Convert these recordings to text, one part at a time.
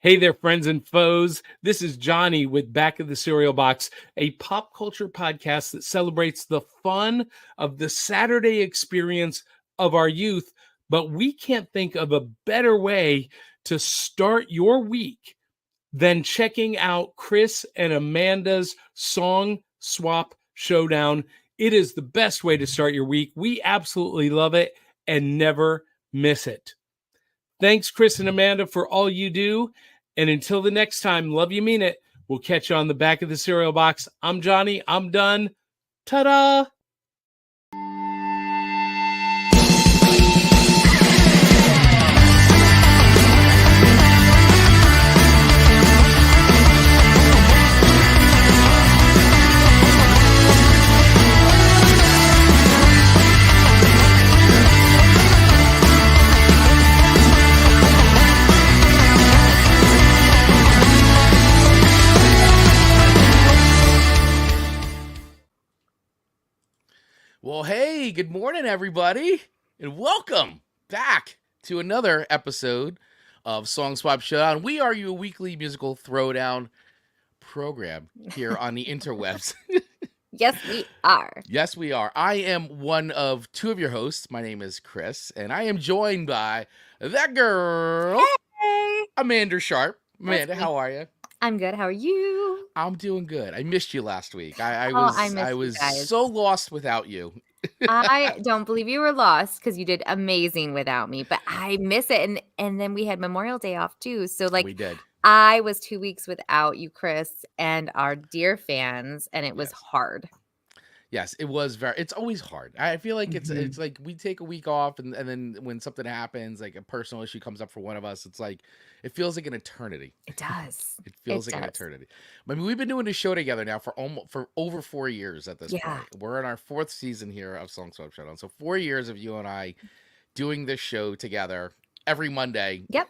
Hey there, friends and foes. This is Johnny with Back of the Cereal Box, a pop culture podcast that celebrates the fun of the Saturday experience of our youth. But we can't think of a better way to start your week than checking out Chris and Amanda's Song Swap Showdown. It is the best way to start your week. We absolutely love it and never miss it. Thanks, Chris and Amanda, for all you do. And until the next time, love you, mean it. We'll catch you on the Back of the Cereal Box. I'm Johnny. I'm done. Ta-da! Well, hey, good morning, everybody, and welcome back to another episode of Song Swap Showdown. We are your weekly musical throwdown program here on the interwebs. Yes, we are. Yes, we are. I am one of two of your hosts. My name is Chris, and I am joined by that girl, Hey. Amanda Sharp. Amanda, how are you? I'm good. How are you? I'm doing good. I missed you last week. I missed was you guys. so lost without you. I don't believe you were lost because you did amazing without me, but I miss it. And then we had Memorial Day off too. So We did. I was 2 weeks without you, Chris, and our dear fans, and it was hard. Yes, it was it's always hard. I feel like it's like we take a week off and then when something happens, like a personal issue comes up for one of us, it's like it feels like an eternity. It does. It feels like an eternity. I mean, we've been doing this show together now for over 4 years at this point. We're in our 4th season here of Song Swap Showdown. So 4 years of you and I doing this show together every Monday. Yep.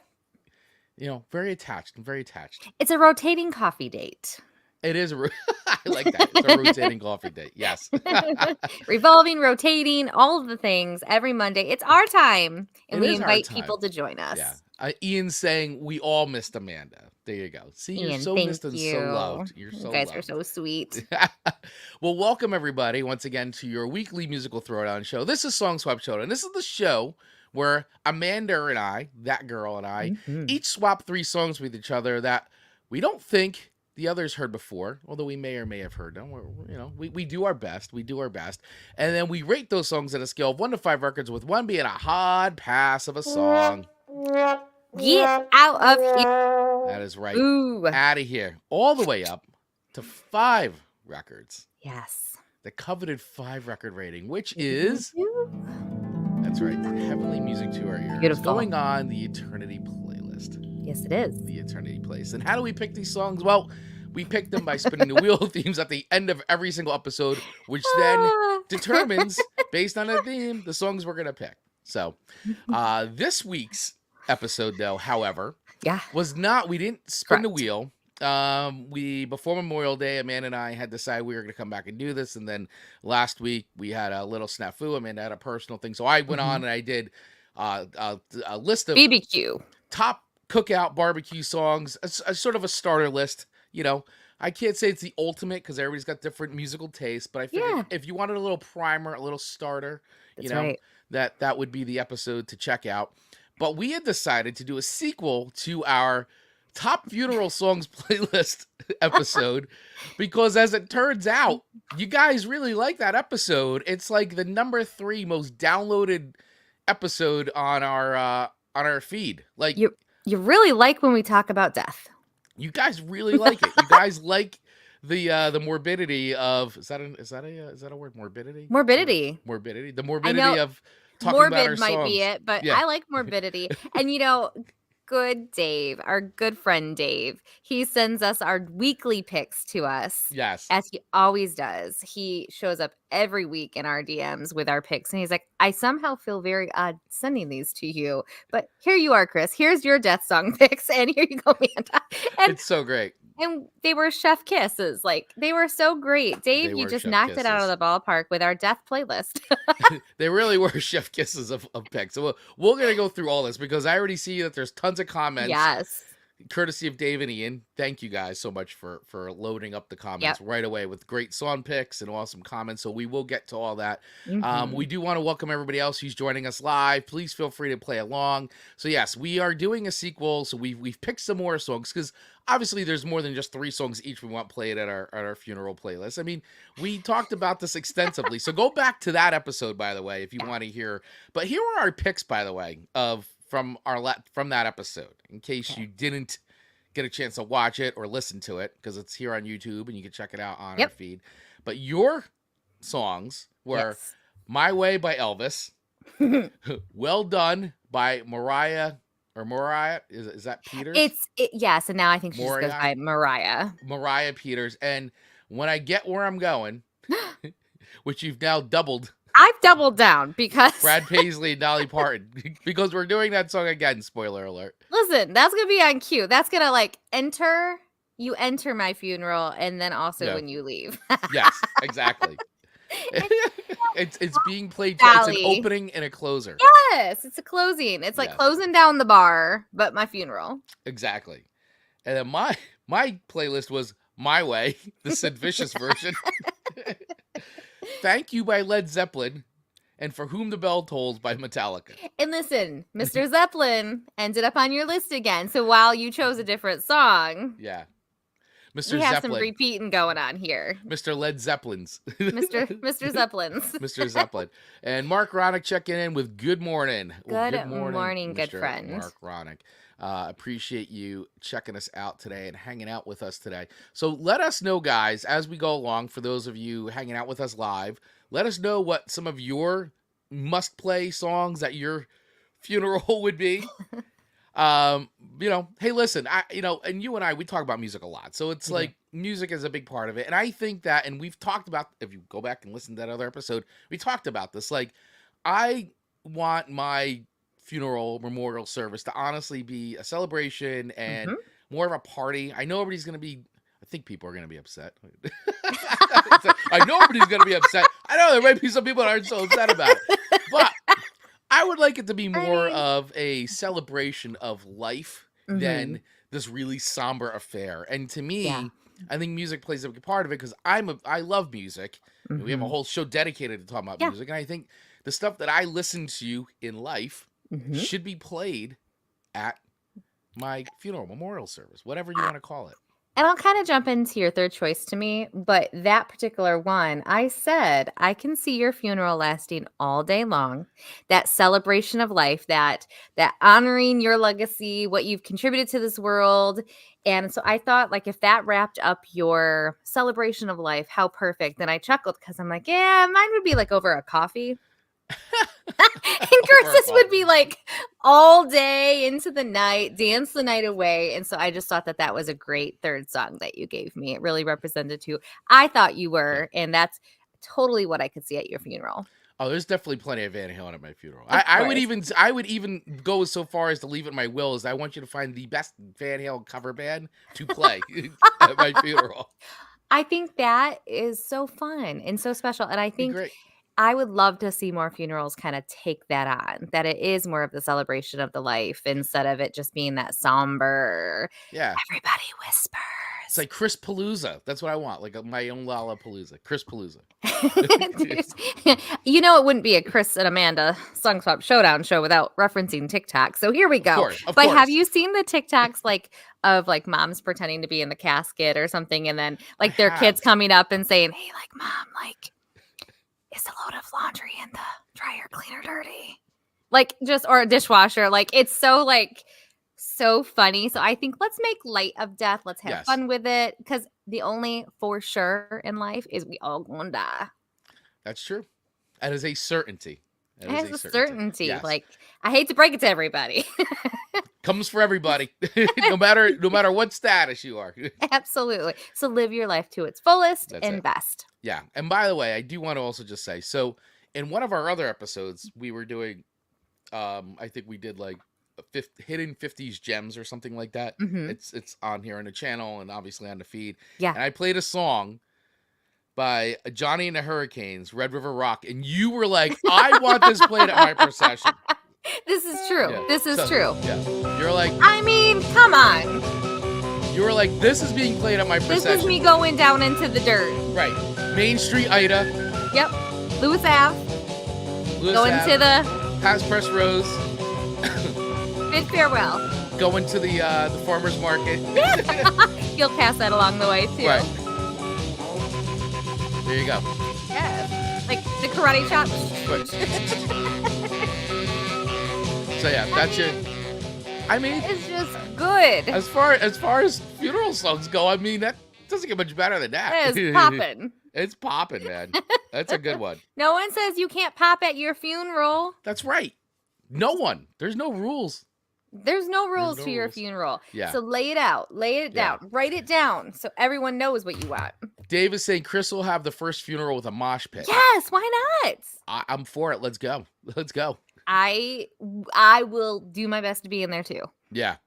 You know, very attached. I'm very attached. It's a rotating coffee date. It is. I like that. It's a rotating coffee date. Yes. Revolving, rotating, all of the things every Monday. It's our time. And we invite time. people to join us. Yeah. Ian's saying we all missed Amanda. There you go. See, Ian, you're so missed and so loved. You're so You guys loved. are so sweet. Well, welcome everybody once again to your weekly musical throwdown show. This is Song Swap Showdown. This is the show where Amanda and I, that girl and I, each swap 3 songs with each other that we don't think the others heard before, although we may or may have heard them. We do our best. We do our best. And then we rate those songs at a scale of 1 to 5 records, with 1 being a hard pass of a song. Get out of here. That is right. Ooh. Out of here. All the way up to 5 records. Yes. The coveted 5 record rating, which is, that's right, heavenly music to our ears. Beautiful. Going on the Eternity playlist. Yes, it is. The Eternity Place. And how do we pick these songs? Well, we pick them by spinning the wheel of themes at the end of every single episode, which then determines, based on a theme, the songs we're going to pick. So this week's episode, though, however, was not, we didn't spin the wheel. Before Memorial Day, Amanda and I had decided we were going to come back and do this. And then last week we had a little snafu. Amanda had a personal thing. So I went on and I did a list of BBQ. Top cookout barbecue songs, a sort of a starter list. You know, I can't say it's the ultimate because everybody's got different musical tastes, but I figured if you wanted a little primer, a little starter, that would be the episode to check out. But we had decided to do a sequel to our top funeral songs playlist episode because, as it turns out, you guys really like that episode. It's like the number 3 most downloaded episode on our feed. Like you really like when we talk about death. You guys really like it. You guys like the morbidity of is that a word? Morbidity. The morbidity of talking about our songs. Morbid might be it, but I like morbidity. And good Dave, our good friend Dave, he sends us our weekly picks to us. Yes. As he always does. He shows up every week in our DMs with our picks. And he's like, I somehow feel very odd sending these to you. But here you are, Chris. Here's your death song picks. And here you go, Amanda. And it's so great. And they were chef kisses. Like, they were so great. Dave, you just knocked it out of the ballpark with our death playlist. They really were chef kisses of picks. So we're going to go through all this because I already see that there's tons of comments. Yes. courtesy of Dave and Ian. Thank you guys so much for loading up the comments right away with great song picks and awesome comments. So we will get to all that. We do want to welcome everybody else who's joining us live. Please feel free to play along. So yes, we are doing a sequel. So we've picked some more songs because obviously there's more than just 3 songs each we want played at our funeral playlist. I mean, we talked about this extensively. So go back to that episode, by the way, if you want to hear. But here are our picks, by the way, from that episode, in case you didn't get a chance to watch it or listen to it, because it's here on YouTube and you can check it out on our feed. But your songs were My Way by Elvis, Well Done by Mariah, is that Peters? Yes, and now I think she just goes by Mariah Peters, and When I Get Where I'm Going, which you've now doubled. I've doubled down because Brad Paisley and Dolly Parton, because we're doing that song again. Spoiler alert. Listen, that's gonna be on cue. That's gonna you enter my funeral, and then also when you leave. Yes, exactly. It's being played. It's an opening and a closer. Yes, it's a closing. It's like closing down the bar, but my funeral. Exactly. And then my playlist was My Way, the Sid Vicious version. Thank You by Led Zeppelin, and For Whom the Bell Tolls by Metallica. And listen, Mr. Zeppelin ended up on your list again. So while you chose a different song, Mr. we have Zeppelin. some repeating going on here. Mr. Led Zeppelins. Mr. Zeppelins. Mr. Zeppelin. And Mark Ronick checking in with good morning. Good morning, good friend. Mark Ronick. Appreciate you checking us out today and hanging out with us today. So let us know, guys, as we go along, for those of you hanging out with us live, let us know what some of your must-play songs at your funeral would be. Hey, listen, and you and I, we talk about music a lot. So it's like music is a big part of it. And I think that, and we've talked about, if you go back and listen to that other episode, we talked about this. Like, I want my funeral memorial service to honestly be a celebration and more of a party. I know everybody's going to be, I think people are going to be upset. I know everybody's going to be upset. I know there might be some people that aren't so upset about it, but I would like it to be more of a celebration of life than this really somber affair. And to me, I think music plays a big part of it because I love music. We have a whole show dedicated to talking about music. And I think the stuff that I listen to in life should be played at my funeral memorial service, whatever you want to call it. And I'll kind of jump into your third choice to me, but that particular one, I said, I can see your funeral lasting all day long. That celebration of life, that honoring your legacy, what you've contributed to this world. And so I thought, like, if that wrapped up your celebration of life, how perfect. And I chuckled because I'm like, yeah, mine would be like over a coffee. And Chris's would be like all day into the night, dance the night away. And so I just thought that was a great third song that you gave me. It really represented who I thought you were. And that's totally what I could see at your funeral. Oh, there's definitely plenty of Van Halen at my funeral. I would even go so far as to leave it in my will is I want you to find the best Van Halen cover band to play at my funeral. I think that is so fun and so special. And I think I would love to see more funerals kind of take that on, that it is more of the celebration of the life instead of it just being that somber. Yeah. Everybody whispers. It's like Chris Palooza. That's what I want. Like my own Lollapalooza. Chris Palooza. It wouldn't be a Chris and Amanda Song Swap Showdown show without referencing TikTok. So here we go. Of course. Have you seen the TikToks of moms pretending to be in the casket or something and then their kids coming up and saying, hey, mom, is the load of laundry in the dryer clean or dirty? Or a dishwasher. It's so funny. So I think let's make light of death. Let's have fun with it. Because the only for sure in life is we all gonna die. That's true. That is a certainty. It is a certainty. Yes. I hate to break it to everybody. Comes for everybody. no matter what status you are. Absolutely. So live your life to its fullest and best. Yeah. And by the way, I do want to also just say, so in one of our other episodes, we were doing, I think we did hidden 50s gems or something like that. It's on here on the channel and obviously on the feed. Yeah. And I played a song by Johnny and the Hurricanes, Red River Rock. And you were like, I want this played at my procession. This is true. Yeah. This is So, true. Yeah. You're like, I mean, come on. you were like, this is being played at my procession. This is me going down into the dirt. Right. Main Street, Ida. Yep. Lewis Ave. Lewis Going Ave, to the Past Press Rose. bid farewell. Going to the farmer's market. You'll pass that along the way too. Right. There you go. Yeah. Like the karate chop. Right. So yeah, that's your. I mean, It's just good. as far as funeral songs go, I mean that doesn't get much better than that. It's popping. It's popping, man. That's a good one. No one says you can't pop at your funeral. That's right. No one. There's no rules. There's no rules no to your rules. funeral. Yeah. So lay it out. Lay it Yeah. down. Write it down so everyone knows what you want. Dave is saying Chris will have the first funeral with a mosh pit. Yes, why not? I'm for it. Let's go. Let's go. I will do my best to be in there too. Yeah.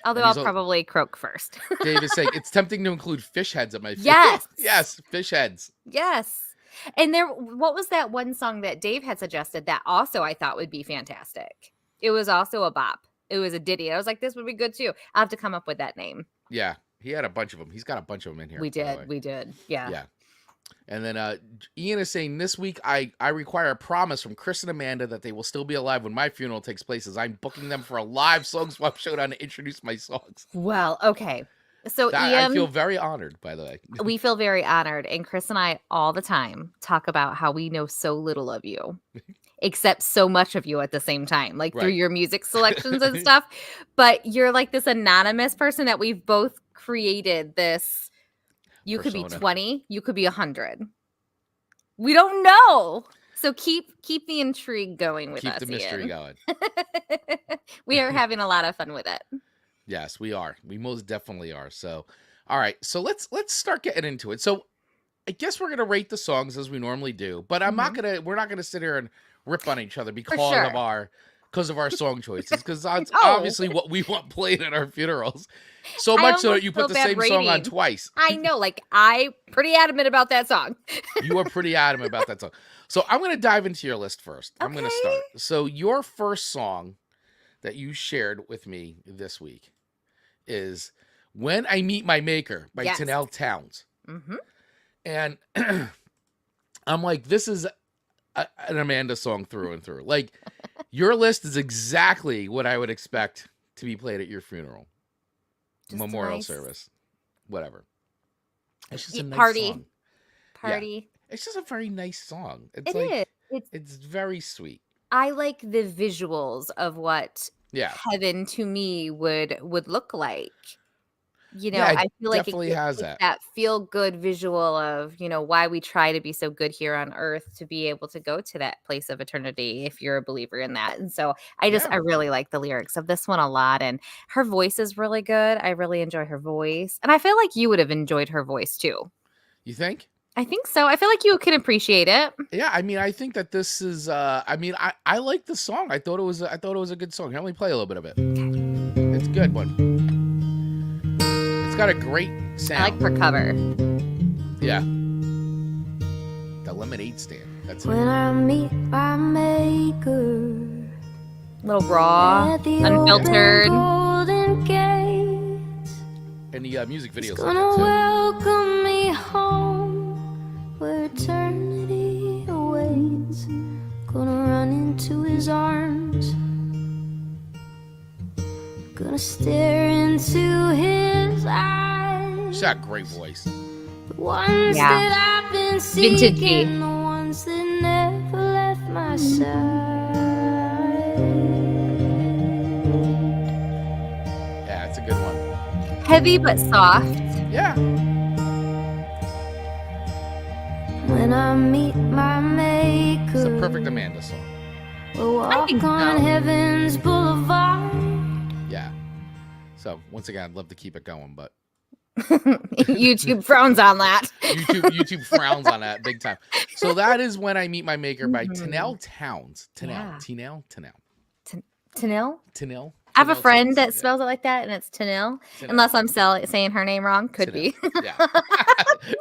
Although And he's I'll al- probably croak first. Dave is saying it's tempting to include fish heads at my funeral. Yes. Yes, fish heads. Yes. And what was that one song that Dave had suggested that also I thought would be fantastic? It was also a bop. It was a ditty. I was like, this would be good too. I'll have to come up with that name. Yeah. He had a bunch of them. He's got a bunch of them in here. We by the way. did. We did. Yeah. Yeah. And then Ian is saying this week I require a promise from Chris and Amanda that they will still be alive when my funeral takes place, as I'm booking them for a live song swap showdown to introduce my songs. Well, okay. So I Ian, feel very honored, by the way. we feel very honored. And Chris and I all the time talk about how we know so little of you, except so much of you at the same time, like through Right. your music selections and stuff. But you're like this anonymous person that we've both created this. You could be Persona. 20, you could be 100. We don't know. So keep the intrigue going with Keep us. the mystery Ian. going. We are having a lot of fun with it. Yes, we are. We most definitely are. So, all right. So let's start getting into it. So, I guess we're gonna rate the songs as we normally do, but we're not gonna sit here and rip on each other because sure. of our song choices, because that's No. obviously what we want played at our funerals. So I much so that almost you put feel the bad same song on rating. twice. I know, like I pretty adamant about that song. You are pretty adamant about that song. So I'm going to dive into your list first. I'm going to Okay. start. So your first song that you shared with me this week is When I Meet My Maker by Yes. Tenille Townes. Mm-hmm. And I'm like, this is an Amanda song through and through. Like, your list is exactly what I would expect to be played at your funeral, Just memorial nice service, whatever. It's just a nice Party. song. Party. It's just a very nice song. It's It like is. it's very sweet. I like the visuals of what Yeah. heaven to me would look like. You know, Yeah, it I feel like definitely has it's that. feel good visual of, you know, why we try to be so good here on earth to be able to go to that place of eternity if you're a believer in that. And so I Yeah. really like the lyrics of this one a lot. And her voice is really good. I really enjoy her voice. And I feel like you would have enjoyed her voice too. You think? I think so. I feel like you can appreciate it. Yeah, I mean, I think that this is I like the song. I thought it was a good song. Let me play a little bit of it. It's a good one. It's got a great sound. I like her cover. Yeah. The lemonade stand. That's it. When I meet my maker, Little raw, at the unfiltered. open golden gate, And the music videos like gonna that too. welcome me home where eternity awaits. Gonna run into his arms, gonna stare into his eyes. She's got a great voice. The ones Yeah. that I've been Vintage G. seeking, the ones that never left my side. Yeah, it's a good one. Heavy but soft. Yeah. When I meet my maker, It's the perfect Amanda song. we'll I walk think on so. heaven's boulevard. Yeah. So once again, I'd love to keep it going, but YouTube frowns on that. YouTube frowns on that big time. So that is When I Meet My Maker by Mhm. Tenille Townes. Yeah. Tenille. Tenille? I have a Tenille friend Townes, that yeah. spells it like that, and it's Tenille. Tenille. Unless I'm saying her name wrong. Could be. Tenille. Yeah.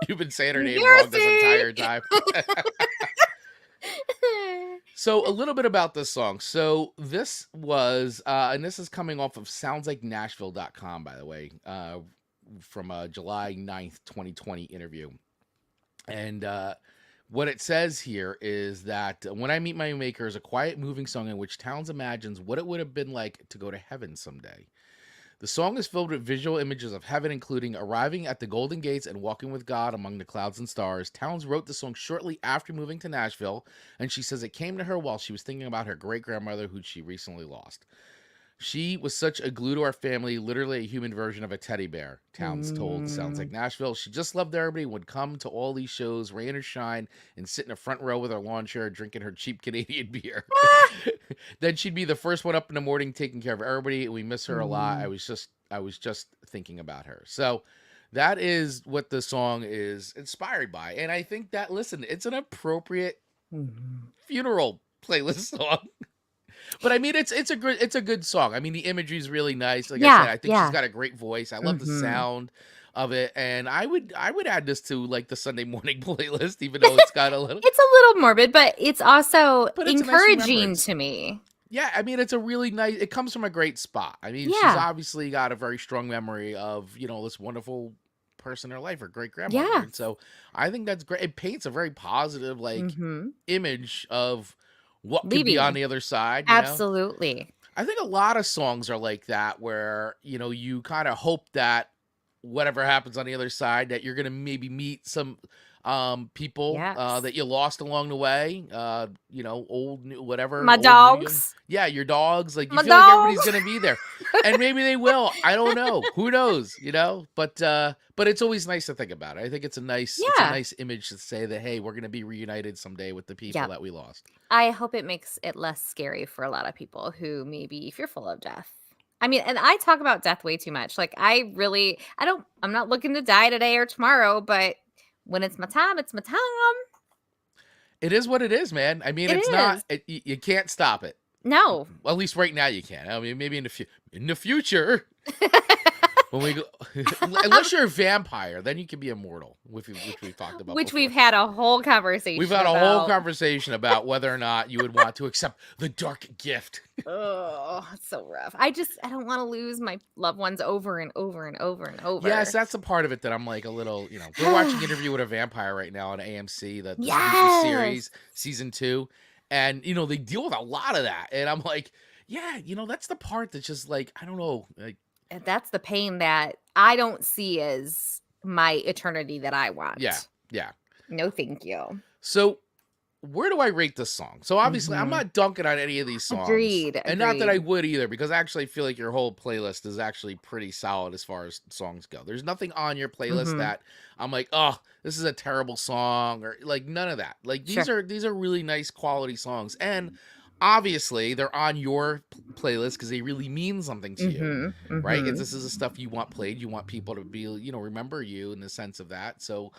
You've been saying her name wrong this Heresy. entire time. So a little bit about this song. So this was, and this is coming off of soundslikenashville.com, by the way, from a July 9th, 2020 interview. And what it says here is that When I Meet My Maker is a quiet, moving song in which Townes imagines what it would have been like to go to heaven someday. The song is filled with visual images of heaven, including arriving at the Golden Gates and walking with God among the clouds and stars. Townes wrote the song shortly after moving to Nashville, and she says it came to her while she was thinking about her great-grandmother, who she recently lost. She was such a glue to our family, literally a human version of a teddy bear, Townes told Sounds Like Nashville. She just loved everybody, would come to all these shows, rain or shine, and sit in the front row with her lawn chair, drinking her cheap Canadian beer. Then she'd be the first one up in the morning, taking care of everybody, and we miss her a lot. I was just thinking about her. So that is what the song is inspired by. And I think that, listen, it's an appropriate funeral playlist song. But I mean, it's a good song. I mean, the imagery is really nice. Like I said, I think she's got a great voice. I love the sound of it, and I would add this to like the Sunday morning playlist, even though it's got a little. It's a little morbid, but it's also But it's a nice encouraging remembrance. to me. Yeah, I mean, it's a really nice. It comes from a great spot. I mean, she's obviously got a very strong memory of this wonderful person in her life, her great grandmother. Yeah. And so I think that's great. It paints a very positive image of what could be Leaving. on the other side. You know? Absolutely. I think a lot of songs are like that, where you kind of hope that whatever happens on the other side, that you're gonna maybe meet some people that you lost along the way. Old, new, whatever. My old, new, dogs. yeah, your dogs. Like you My feel like dogs. everybody's gonna be there, and maybe they will. I don't know. Who knows? But it's always nice to think about it. I think it's a nice image to say that, hey, we're gonna be reunited someday with the people that we lost. I hope it makes it less scary for a lot of people who may be fearful of death. I mean, and I talk about death way too much. Like I'm not looking to die today or tomorrow, but when it's my time, it's my time. It is what it is, man. I mean, you can't stop it. No. Well, at least right now you can. I mean, maybe in the future, when we go, unless you're a vampire, then you can be immortal, which we've talked about. Which before. we've had a whole conversation. We've had a whole conversation about whether or not you would want to accept the dark gift. Oh, it's so rough. I don't want to lose my loved ones over and over and over and over. Yes, that's the part of it that I'm like a little, we're watching Interview with a Vampire right now on AMC, the series, season 2. And, they deal with a lot of that. And I'm like, yeah, that's the part that's just like, I don't know. Like, that's the pain that I don't see as my eternity that I want. Yeah. No, thank you. So where do I rate this song? So obviously I'm not dunking on any of these songs. Agreed. And not that I would either, because I actually feel like your whole playlist is actually pretty solid as far as songs go. There's nothing on your playlist that I'm like, oh, this is a terrible song, or like none of that. Like these are really nice quality songs. And obviously they're on your playlist because they really mean something to you, right? Because this is the stuff you want played. You want people to be, remember you in the sense of that. So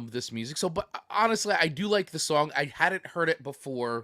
this music. So, but honestly, I do like the song. I hadn't heard it before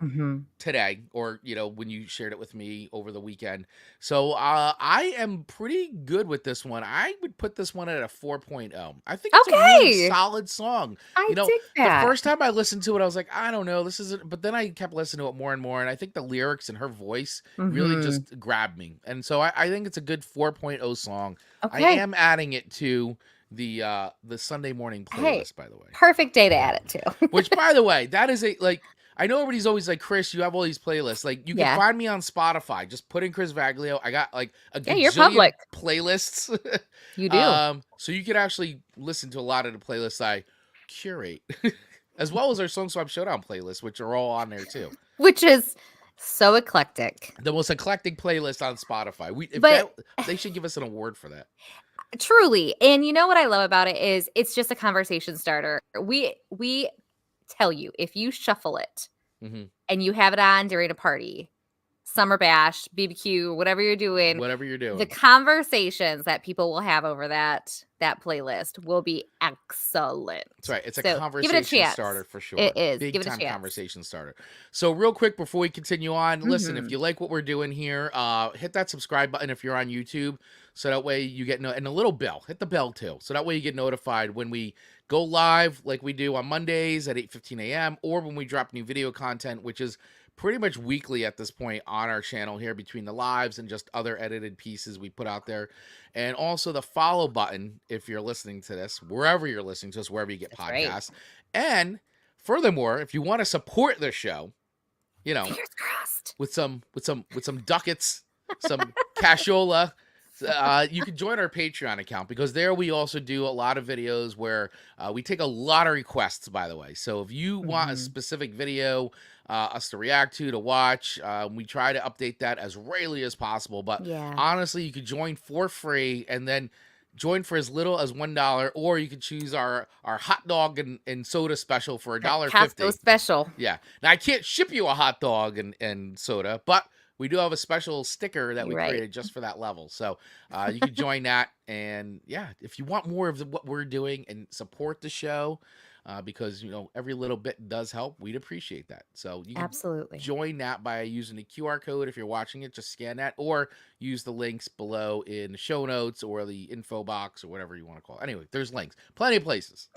today, or when you shared it with me over the weekend. So I am pretty good with this one. I would put this one at a 4.0. I think it's a really solid song. I dig that. The first time I listened to it, I was like, I don't know, this isn't. But then I kept listening to it more and more. And I think the lyrics and her voice really just grabbed me. And so I think it's a good 4.0 song. Okay. I am adding it to the Sunday morning playlist, by the way. Perfect day to add it to. Which, by the way, that is I know everybody's always like, Chris, you have all these playlists. Like, you can find me on Spotify. Just put in Chris Vaglio. I got like a gazillion playlists. You do. So you can actually listen to a lot of the playlists I curate. As well as our Song Swap Showdown playlist, which are all on there too. Which is so eclectic. The most eclectic playlist on Spotify. They should give us an award for that. Truly. And you know what I love about it is it's just a conversation starter. We tell you, if you shuffle it and you have it on during a party, summer bash, BBQ, whatever you're doing, the conversations that people will have over that playlist will be excellent. That's right. It's a conversation starter for sure. It is. Big Give it a time chance. Conversation starter. So real quick before we continue on, listen, if you like what we're doing here, hit that subscribe button if you're on YouTube. So that way you get and a little bell. Hit the bell too. So that way you get notified when we go live like we do on Mondays at 8:15 a.m. or when we drop new video content, which is pretty much weekly at this point on our channel here, between the lives and just other edited pieces we put out there. And also the follow button if you're listening to this, wherever you're listening to us, wherever you get That's right. podcasts. And furthermore, if you want to support the show, Fingers crossed. with some ducats, some cashola, you can join our Patreon account, because there we also do a lot of videos where we take a lot of requests, by the way. So if you want a specific video us to react to watch, we try to update that as rarely as possible. But honestly, you could join for free and then join for as little as $1, or you can choose our hot dog and soda special for $1.50. Costco special. Yeah. Now I can't ship you a hot dog and soda, but we do have a special sticker that we created just for that level. So you can join that. And yeah, if you want more of what we're doing and support the show, because, every little bit does help, we'd appreciate that. So you can Absolutely join that by using the QR code. If you're watching it, just scan that, or use the links below in the show notes or the info box or whatever you want to call it. Anyway, there's links. Plenty of places.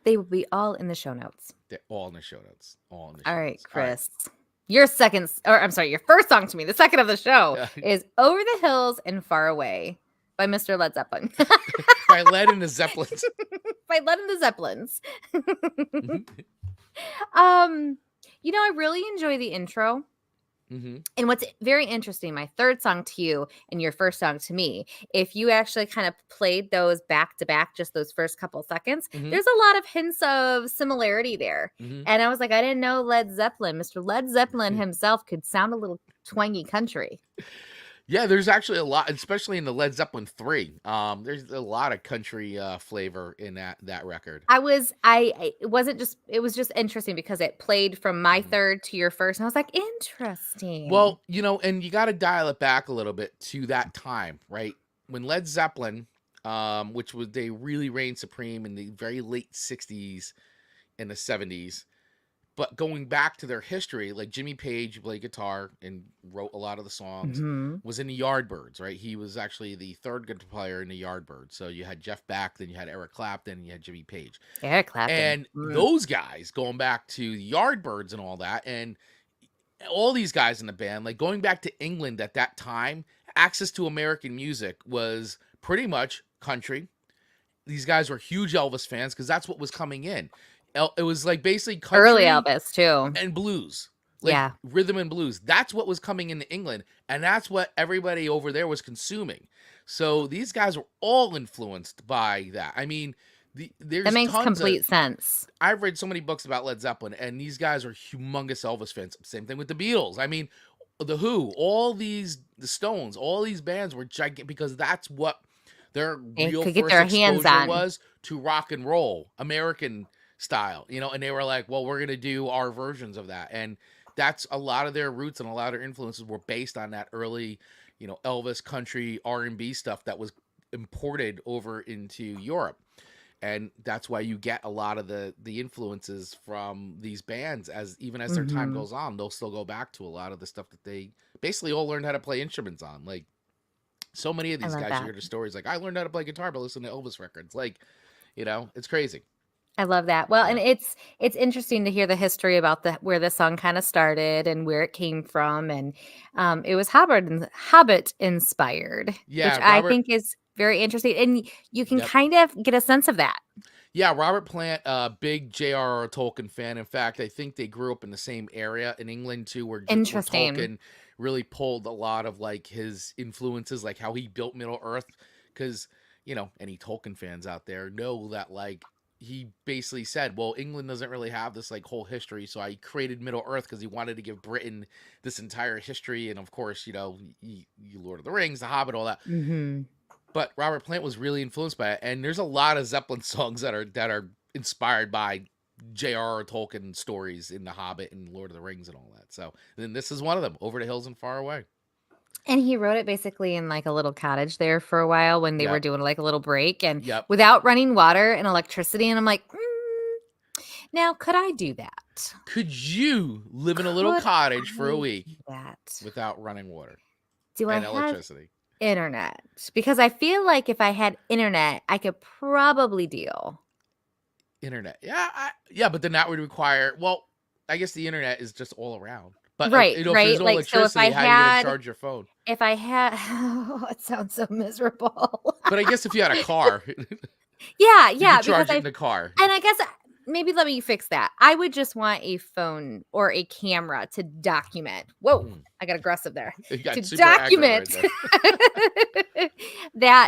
They will be all in the show notes. They're all in the show notes. All right, Chris. Your first song to me, the second of the show, is Over the Hills and Far Away by Mr. Led Zeppelin. By Led and the Zeppelins. By Led and the Zeppelins. I really enjoy the intro. And what's very interesting, my third song to you and your first song to me, if you actually kind of played those back to back, just those first couple seconds, there's a lot of hints of similarity there. And I was like, I didn't know Mr. Led Zeppelin himself could sound a little twangy country. Yeah, there's actually a lot, especially in the Led Zeppelin 3. There's a lot of country flavor in that record. It was just interesting because it played from my third to your first, and I was like, interesting. Well, and you got to dial it back a little bit to that time, right? When Led Zeppelin, they really reigned supreme in the very late 60s and the 70s. But going back to their history, like Jimmy Page, who played guitar and wrote a lot of the songs, was in the Yardbirds, right? He was actually the third guitar player in the Yardbirds. So you had Jeff Beck, then you had Eric Clapton, and you had Jimmy Page. Eric Clapton. And those guys, going back to the Yardbirds and all that, and all these guys in the band, like going back to England at that time, access to American music was pretty much country. These guys were huge Elvis fans because that's what was coming in. It was like basically country early Elvis too, and blues, rhythm and blues. That's what was coming into England, and that's what everybody over there was consuming. So these guys were all influenced by that. I mean, that makes complete sense. I've read so many books about Led Zeppelin, and these guys are humongous Elvis fans. Same thing with the Beatles. I mean, the Who, the Stones, all these bands were gigantic because that's what their real first exposure was to rock and roll, American style, and they were like, well, we're going to do our versions of that. And that's a lot of their roots, and a lot of their influences were based on that early, Elvis country R&B stuff that was imported over into Europe. And that's why you get a lot of the influences from these bands as their time goes on. They'll still go back to a lot of the stuff that they basically all learned how to play instruments on. Like so many of these guys, you hear the stories like, I learned how to play guitar by listening to Elvis records. Like, it's crazy. I love that. Well, and it's interesting to hear the history about where the song kind of started and where it came from, and it was Hobbit inspired, which I think is very interesting, and you can kind of get a sense of that. Yeah, Robert Plant, big J.R.R. Tolkien fan. In fact, I think they grew up in the same area in England too, where Tolkien really pulled a lot of like his influences, like how he built Middle Earth, because any Tolkien fans out there know that like. He basically said, well, England doesn't really have this like whole history. So I created Middle Earth because he wanted to give Britain this entire history. And of course, you Lord of the Rings, The Hobbit, all that. But Robert Plant was really influenced by it. And there's a lot of Zeppelin songs that are inspired by J.R.R. Tolkien stories in The Hobbit and Lord of the Rings and all that. So then this is one of them, Over the Hills and Far Away. And he wrote it basically in like a little cottage there for a while when they were doing like a little break and without running water and electricity. And I'm like, now could I do that? Could you live in a little cottage for a week without running water and electricity? Internet? Because I feel like if I had internet, I could probably deal. Internet. Yeah. But then that would require, I guess the internet is just all around. But Right, you know, if right. there's no Like, so if electricity, I how are you gonna had, charge your phone? if I had, oh, it sounds so miserable. But I guess if you had a car, Yeah, you yeah, could charge because it in the car. and I guess maybe let me fix that. I would just want a phone or a camera to document. Whoa, Mm. I got aggressive there. You got To super accurate document right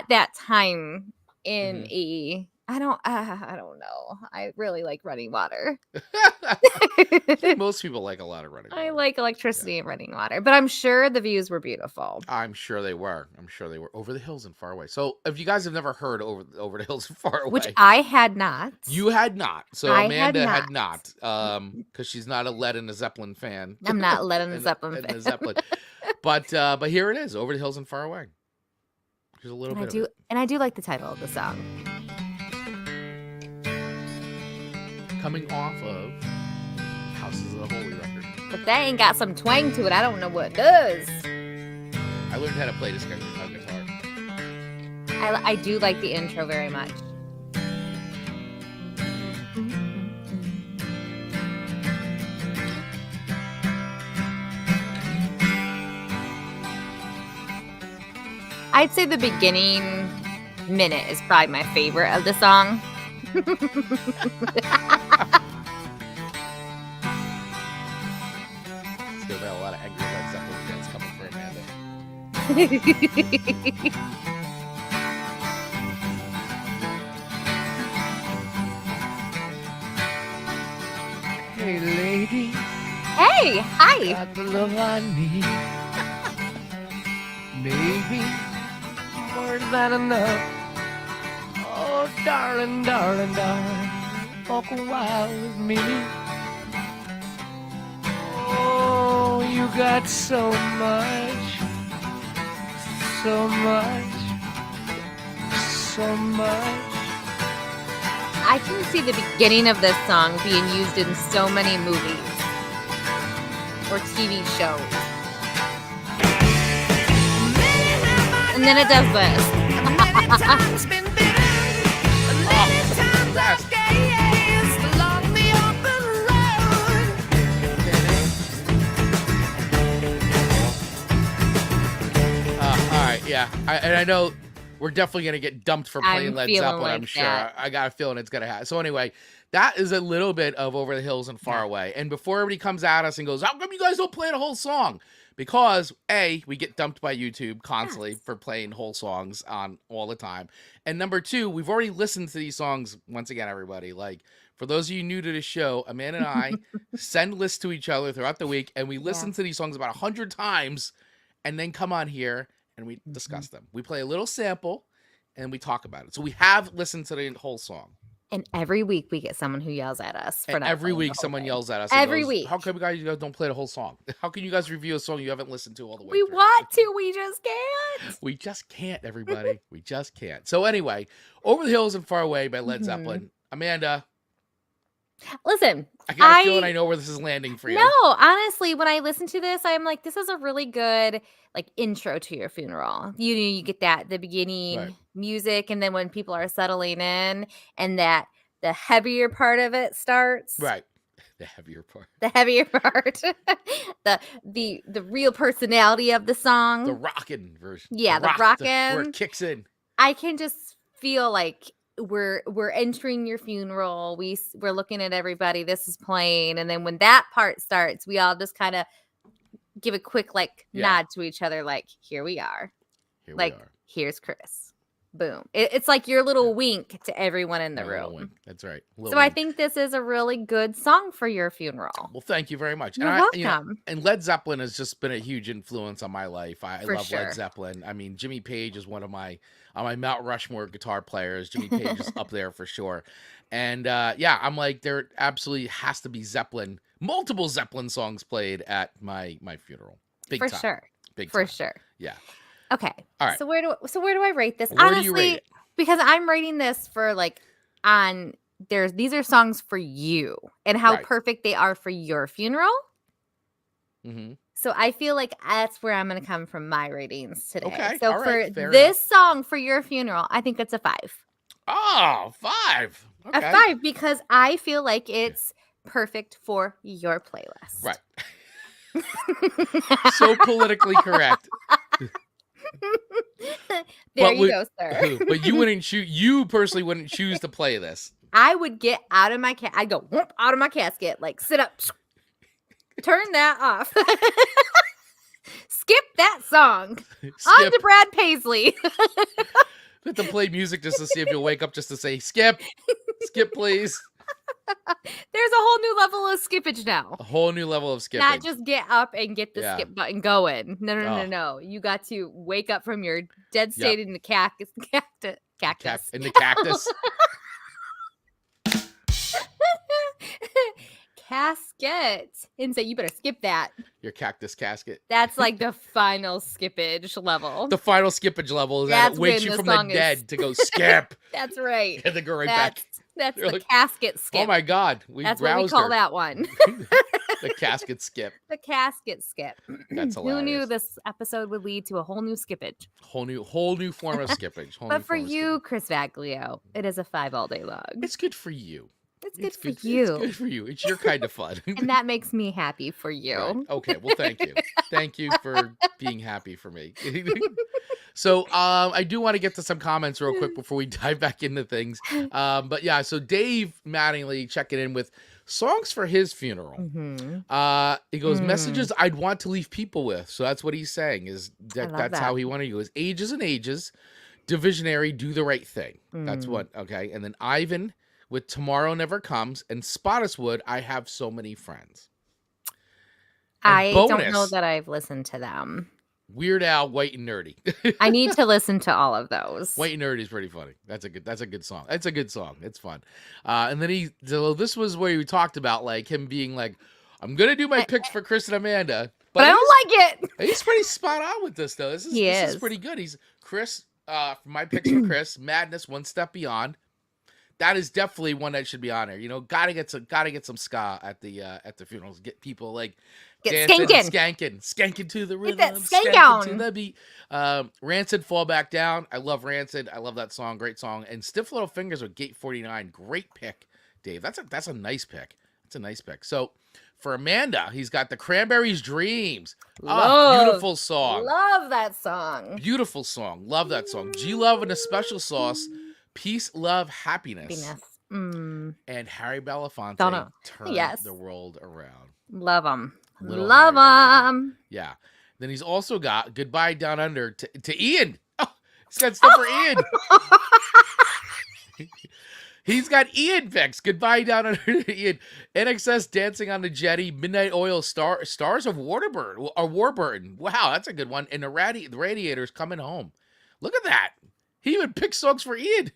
that time in Mhm. a I don't know. I really like running water. there. Most people like a lot of running I water. like electricity and running water, but I'm sure the views were beautiful. I'm sure they were. I'm sure they were over the hills and far away. So if you guys have never heard over the hills and far away, Which I had not. you had not. So I had Amanda had not, because she's not a Led and a Zeppelin fan. I'm not letting the and, Zeppelin and fan. the Zeppelin. But here it is, over the hills and far away. There's a little And bit of it. I do like the title of the song. Coming off of Houses of the Holy record. But that ain't got some twang to it. I don't know what it does. I learned how to play this guitar. I do like the intro very much. I'd say the beginning minute is probably my favorite of the song. Still got a lot of angry Led Zeppelin fans coming for Amanda. Hey, lady, Hey, hi. got the love I need. Maybe more than enough. Oh, darling, darling, darling, walk a while with me. Oh, you got so much, so much, so much. I can see the beginning of this song being used in so many movies or TV shows. And then it does this. All right, yeah. And I know we're definitely going to get dumped for playing I'm Led feeling Zeppelin, I'm like sure. that. I got a feeling it's going to happen. So anyway, that is a little bit of Over the Hills and Far Yeah. Away. And before everybody comes at us and goes, how come you guys don't play the whole song? Because A, we get dumped by YouTube constantly Yes. for playing whole songs on all the time. And number two, we've already listened to these songs once again, everybody. Like, for those of you new to the show, Amanda and I send lists to each other throughout the week, and we listen to these songs about 100 times, and then come on here and we discuss them. We play a little sample, and we talk about it. So we have listened to the whole song. And every week we get someone who yells at us. For And not every playing the week whole someone thing. yells at us. And Every goes, week. how come you guys don't play the whole song? How can you guys review a song you haven't listened to all the way We through? want to, we just can't. We just can't, everybody. We just can't. So anyway, Over the Hills and Far Away by Led Mhm. Zeppelin. Amanda, Listen, I got a feeling I know where this is landing for you. no, honestly, when I listen to this, I'm like, this is a really good like intro to your funeral. You get that the beginning Right. music, and then when people are settling in, and that the heavier part of it starts. Right. The heavier part. The heavier part, the real personality of the song. The rockin' version. Yeah, the rock, where rockin'. it kicks in. I can just feel like we're entering your funeral. We're looking at everybody. This is playing, and then when that part starts, we all just kind of give a quick like Yeah. nod to each other, like here we are. Here Like we are. here's Chris. Boom. It's like your little wink to everyone in the A little room. wink. That's right. A So little I wink. think this is a really good song for your funeral. Well, thank you very much. You're and welcome. and Led Zeppelin has just been a huge influence on my life. I For love sure. Led Zeppelin. I mean, Jimmy Page is one of my Mount Rushmore guitar players. Jimmy Page is up there for sure. And yeah, I'm like, there absolutely has to be Zeppelin, multiple Zeppelin songs played at my funeral. Big For time. sure. Big For time. sure. Yeah. Okay. All right. So where do I rate this? Where do Honestly, you rate it? because I'm rating this for like on these are songs for you and how Right. perfect they are for your funeral. Mm-hmm. So I feel like that's where I'm going to come from my ratings today. Okay, So all for right, fair this song for your funeral, I think it's a 5. Oh, 5. Okay. A 5 because I feel like it's perfect for your playlist. Right. So politically correct. There you go, sir. But you wouldn't choose. You personally wouldn't choose to play this. I would get out of my I'd go whoop, out of my casket, like sit up, turn that off, skip that song. On to Brad Paisley. Have to play music just to see if you'll wake up, just to say skip, please. There's a whole new level of skippage now. A whole new level of skipping. Not just get up and get the skip button going. No. You got to wake up from your dead state in the cactus. In the cactus. Casket. And say, you better skip that. Your cactus casket. That's like the final skippage level. The final skippage level is that it wakes you from the dead to go skip. That's right. And then go back. That's the casket skip. Oh my God. That's what we call that one. The casket skip. The casket skip. That's hilarious. Who knew this episode would lead to a whole new skippage? Whole new form of skippage. But for you, Chris Vaglio, it is a 5 all day log. It's good for you. It's good for you. It's good for you. It's your kind of fun. And that makes me happy for you. Right. Okay. Well, thank you. Thank you for being happy for me. So I do want to get to some comments real quick before we dive back into things. But yeah, so Dave Mattingly checking in with songs for his funeral. He goes, messages I'd want to leave people with. So that's what he's saying, is that's how he wanted to go. Is ages and ages, Divisionary, Do the Right Thing. That's what, okay. And then Ivan with Tomorrow Never Comes, and Spottiswood, I Have So Many Friends. And I don't know that I've listened to them. Weird Al, White and Nerdy. I need to listen to all of those. White and Nerdy is pretty funny. That's a good song. It's a good song. It's fun. And then this was where we talked about like him being like, I'm gonna do my picks for Chris and Amanda, but I don't like it. He's pretty spot on with this though. This is pretty good. He's Chris. My picks for Chris, Madness, One Step Beyond. That is definitely one that should be on there. You know, gotta get some ska at the funerals. Get people like dancing, skanking to the rhythm, get that skank on to the beat. Rancid, Fall Back Down. I love Rancid. I love that song. Great song. And Stiff Little Fingers with Gate 49. Great pick, Dave. That's a nice pick. That's a nice pick. So for Amanda, he's got the Cranberries' Dreams. Beautiful song. Love that song. Beautiful song. Love that song. G Love and a Special Sauce. Peace, Love, Happiness. And Harry Belafonte, Turn the World Around. Love him. Love him. Yeah. Then he's also got Goodbye Down Under to Ian. Oh, he's got stuff for Ian. He's got Ian picks. Goodbye Down Under to Ian. NXS, Dancing on the Jetty. Midnight Oil, Stars of Warburton. Wow, that's a good one. And the Radiators, Coming Home. Look at that. He even picked songs for Ian.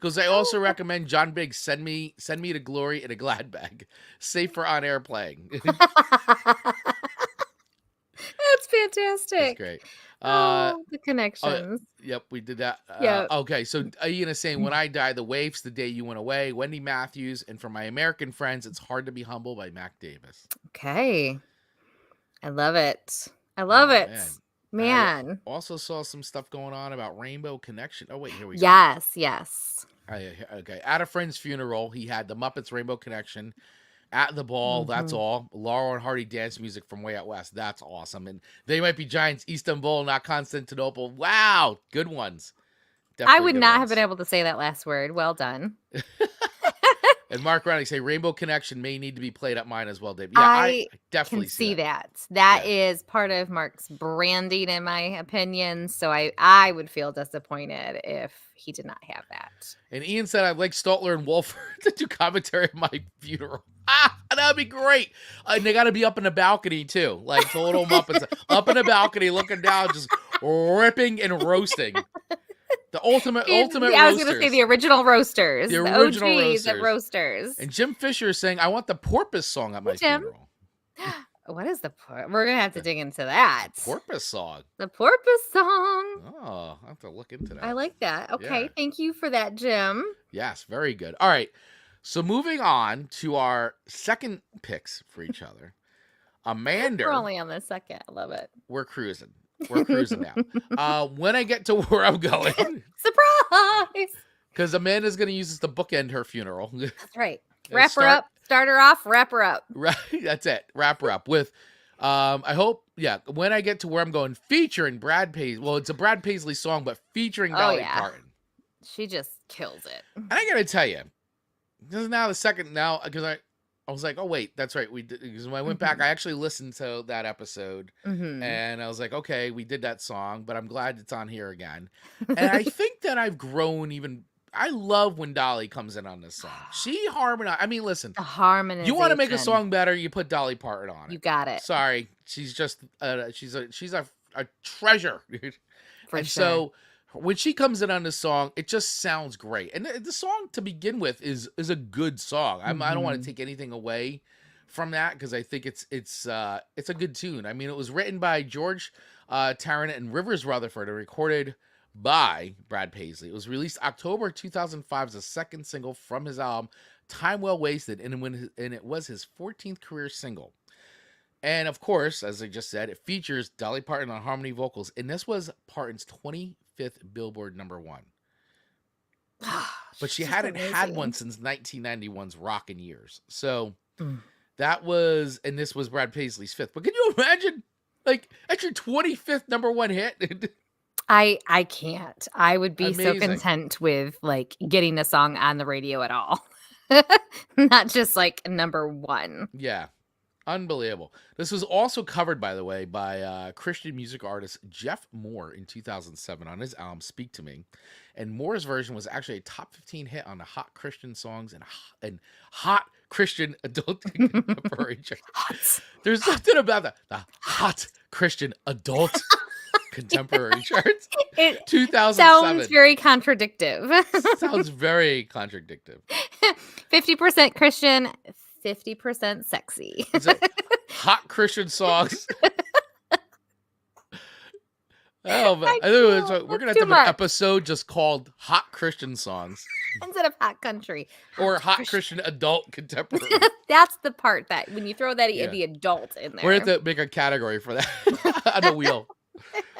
Because I also recommend John Biggs, Send Me to Glory in a Glad Bag. Safe for on-air playing. That's fantastic. That's great. The connections. Yep, we did that. Yep. Okay, so Ian is saying, When I Die, The Waves, The Day You Went Away, Wendy Matthews, and for my American friends, It's Hard to Be Humble by Mac Davis. Okay. I love it. I love it. Man. I also saw some stuff going on about Rainbow Connection. Oh, wait, here we go. Yes. Okay. At a friend's funeral, he had the Muppets Rainbow Connection. At the Ball, That's All. Laurel and Hardy dance music from Way Out West. That's awesome. And They Might Be Giants, Istanbul, Not Constantinople. Wow. Good ones. Definitely I would not have been able to say that last word. Well done. And Mark Ronnie say Rainbow Connection may need to be played at mine as well, Dave. Yeah, I definitely can see that. That is part of Mark's branding, in my opinion. So I would feel disappointed if he did not have that. And Ian said I'd like Stotler and Wolfer to do commentary at my funeral. That'd be great. And they got to be up in the balcony too, like total Muppets up in the balcony, looking down, just ripping and roasting. The ultimate I was going to say the original roasters. The original OGs of roasters. And Jim Fisher is saying, I want the Porpoise song at my funeral. What is the Porpoise? We're going to have to dig into that. Porpoise song. The Porpoise song. Oh, I have to look into that. I like that. Okay. Thank you for that, Jim. Yes. Very good. All right. So moving on to our second picks for each other. Amanda. We're only on the second. I love it. We're cruising now. When I get to where I'm going. Surprise! Because Amanda's going to use this to bookend her funeral. That's right. Wrap her up. Start her off, wrap her up. Right, that's it. Wrap her up with, I hope, when I get to where I'm going, featuring Brad Paisley. Well, it's a Brad Paisley song, but featuring Dolly Parton. She just kills it. And I gotta tell you, this is now the second because I was like, oh wait, that's right. We did, because when I went back, I actually listened to that episode, and I was like, okay, we did that song, but I'm glad it's on here again. And I think that I've grown even. I love when Dolly comes in on this song. She harmonized. I mean, listen, The harmonization. you want to make a song better, you put Dolly Parton on it. You got it. Sorry, she's just she's a treasure. For and sure. so when she comes in on this song, it just sounds great. And the song to begin with is a good song. I don't want to take anything away from that because I think it's a good tune. I mean, it was written by George Tarrant and Rivers Rutherford and recorded by Brad Paisley. It was released October 2005 as a second single from his album Time Well Wasted, and it was his 14th career single. And of course, as I just said, it features Dolly Parton on harmony vocals, and this was Parton's 25th Billboard #1. But she hadn't had one since 1991's Rockin' Years. So that was, and this was Brad Paisley's 5th. But can you imagine, like, that's your 25th #1 hit? I can't. I would be so Amazing. content with like getting a song on the radio at all. Not just like #1. Yeah. Unbelievable. This was also covered, by the way, by Christian music artist Jeff Moore in 2007 on his album Speak to Me. And Moore's version was actually a top 15 hit on the Hot Christian Songs and Hot Christian Adult Contemporary charts. There's nothing about the Hot Christian Adult Contemporary charts. It 2007. sounds very contradictive. Sounds very contradictive. 50% Christian, 50% sexy. So, Hot Christian Songs. Oh, but we're gonna have to have an episode just called "Hot Christian Songs" instead of hot country or "Hot Christian Adult Contemporary." That's the part that when you throw that the adult in there, We're gonna have to make a category for that on the wheel.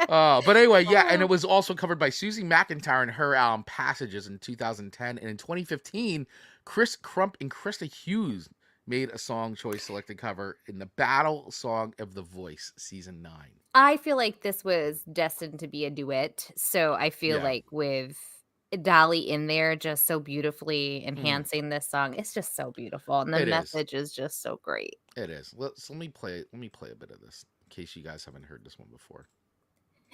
But anyway, and it was also covered by Susie McIntyre in her album Passages in 2010, and in 2015, Chris Crump and Krista Hughes made a song choice selected cover in the Battle Song of the Voice season 9. I feel like this was destined to be a duet. So I feel like with Dolly in there just so beautifully enhancing this song, it's just so beautiful. And the message is just so great. It is. Let me play a bit of this in case you guys haven't heard this one before.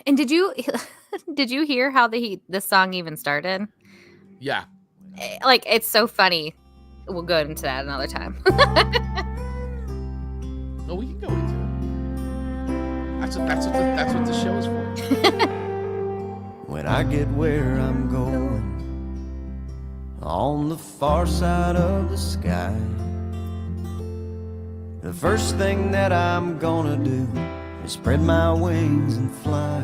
And did you hear how the song even started? Yeah. Like, it's so funny. We'll go into that another time. No, we can go into it. That's what the show is for. When I get where I'm going, on the far side of the sky, the first thing that I'm gonna do is spread my wings and fly.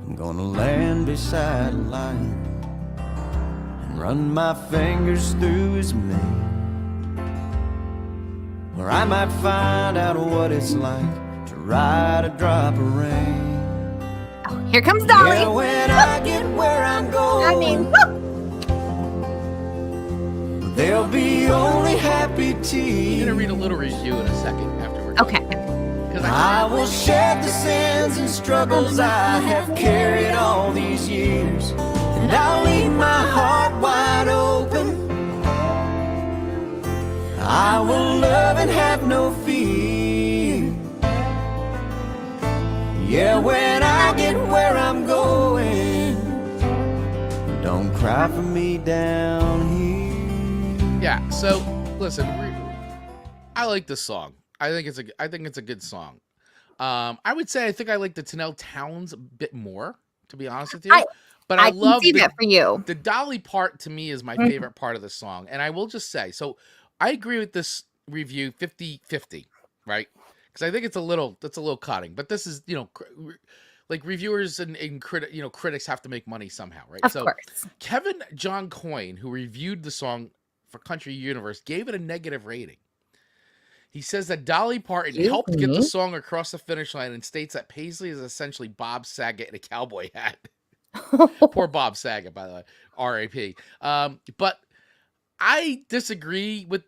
I'm gonna land beside a lion and run my fingers through his mane, where I might find out what it's like to ride a drop of rain. Oh, here comes Dolly. Yeah, when I get where I'm going, I mean, there'll be only happy tears. I'm gonna read a little review in a second afterwards. okay. I will shed the sins and struggles I have carried all these years, and I'll leave my heart wide open. I will love and have no fear. Yeah, when I get where I'm going, don't cry for me down here. Yeah. So listen, I like this song. I think it's a good song. I would say I think I like the Tenille Towns a bit more, to be honest with you. But I love can see that for you. The Dolly part to me is my favorite part of the song. And I will just say, so I agree with this review 50-50, right? Because I think it's a little cutting. But this is, like reviewers and critics have to make money somehow, right? Of course. Kevin John Coyne, who reviewed the song for Country Universe, gave it a negative rating. He says that Dolly Parton helped get the song across the finish line and states that Paisley is essentially Bob Saget in a cowboy hat. Poor Bob Saget, by the way. R.A.P. But I disagree with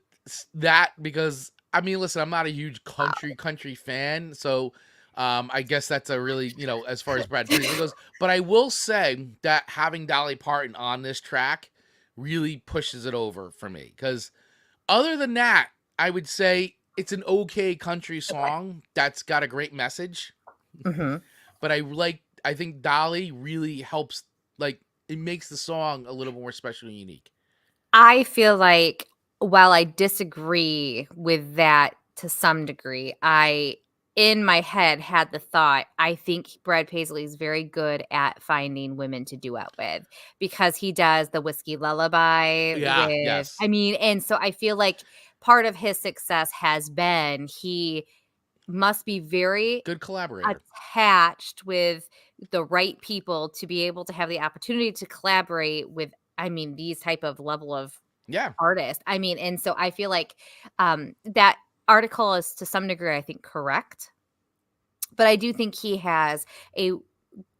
that because I mean, listen, I'm not a huge country fan, so I guess that's a really, as far as Brad Paisley goes. But I will say that having Dolly Parton on this track really pushes it over for me. Because other than that, I would say it's an okay country song that's got a great message. Mm-hmm. But I think Dolly really helps, like, it makes the song a little more special and unique. I feel like while I disagree with that to some degree, I, in my head, had the thought, I think Brad Paisley is very good at finding women to duet with because he does the Whiskey Lullaby Yeah, with, yes. I mean, and so I feel like part of his success has been he must be very Good collaborator. attached with the right people to be able to have the opportunity to collaborate with, I mean, these type of level of Yeah. artists. I mean, and so I feel like that article is to some degree, I think, correct. But I do think he has a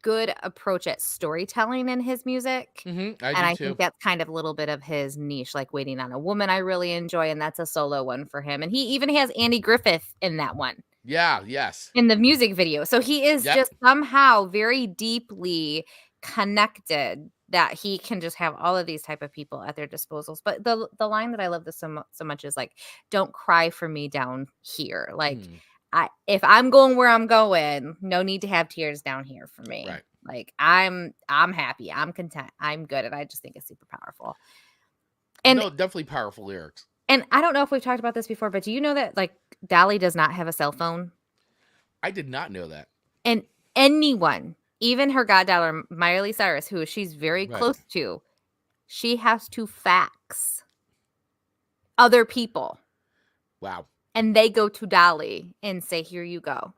good approach at storytelling in his music. Mm-hmm. And I I do too. think that's kind of a little bit of his niche, like Waiting on a Woman, I really enjoy. And that's a solo one for him. And he even has Andy Griffith in that one. Yeah, yes. In the music video. So he is Yep. just somehow very deeply connected that he can just have all of these type of people at their disposals. But the line that I love this so much is like, don't cry for me down here. Like if I'm going where I'm going, no need to have tears down here for me. Right. Like I'm happy. I'm content. I'm good. And I just think it's super powerful. And no, definitely powerful lyrics. And I don't know if we've talked about this before, but do you know that like Dolly does not have a cell phone? I did not know that. And anyone, even her goddaughter, Miley Cyrus, who she's very close to, she has to fax other people. Wow. And they go to Dolly and say, here you go.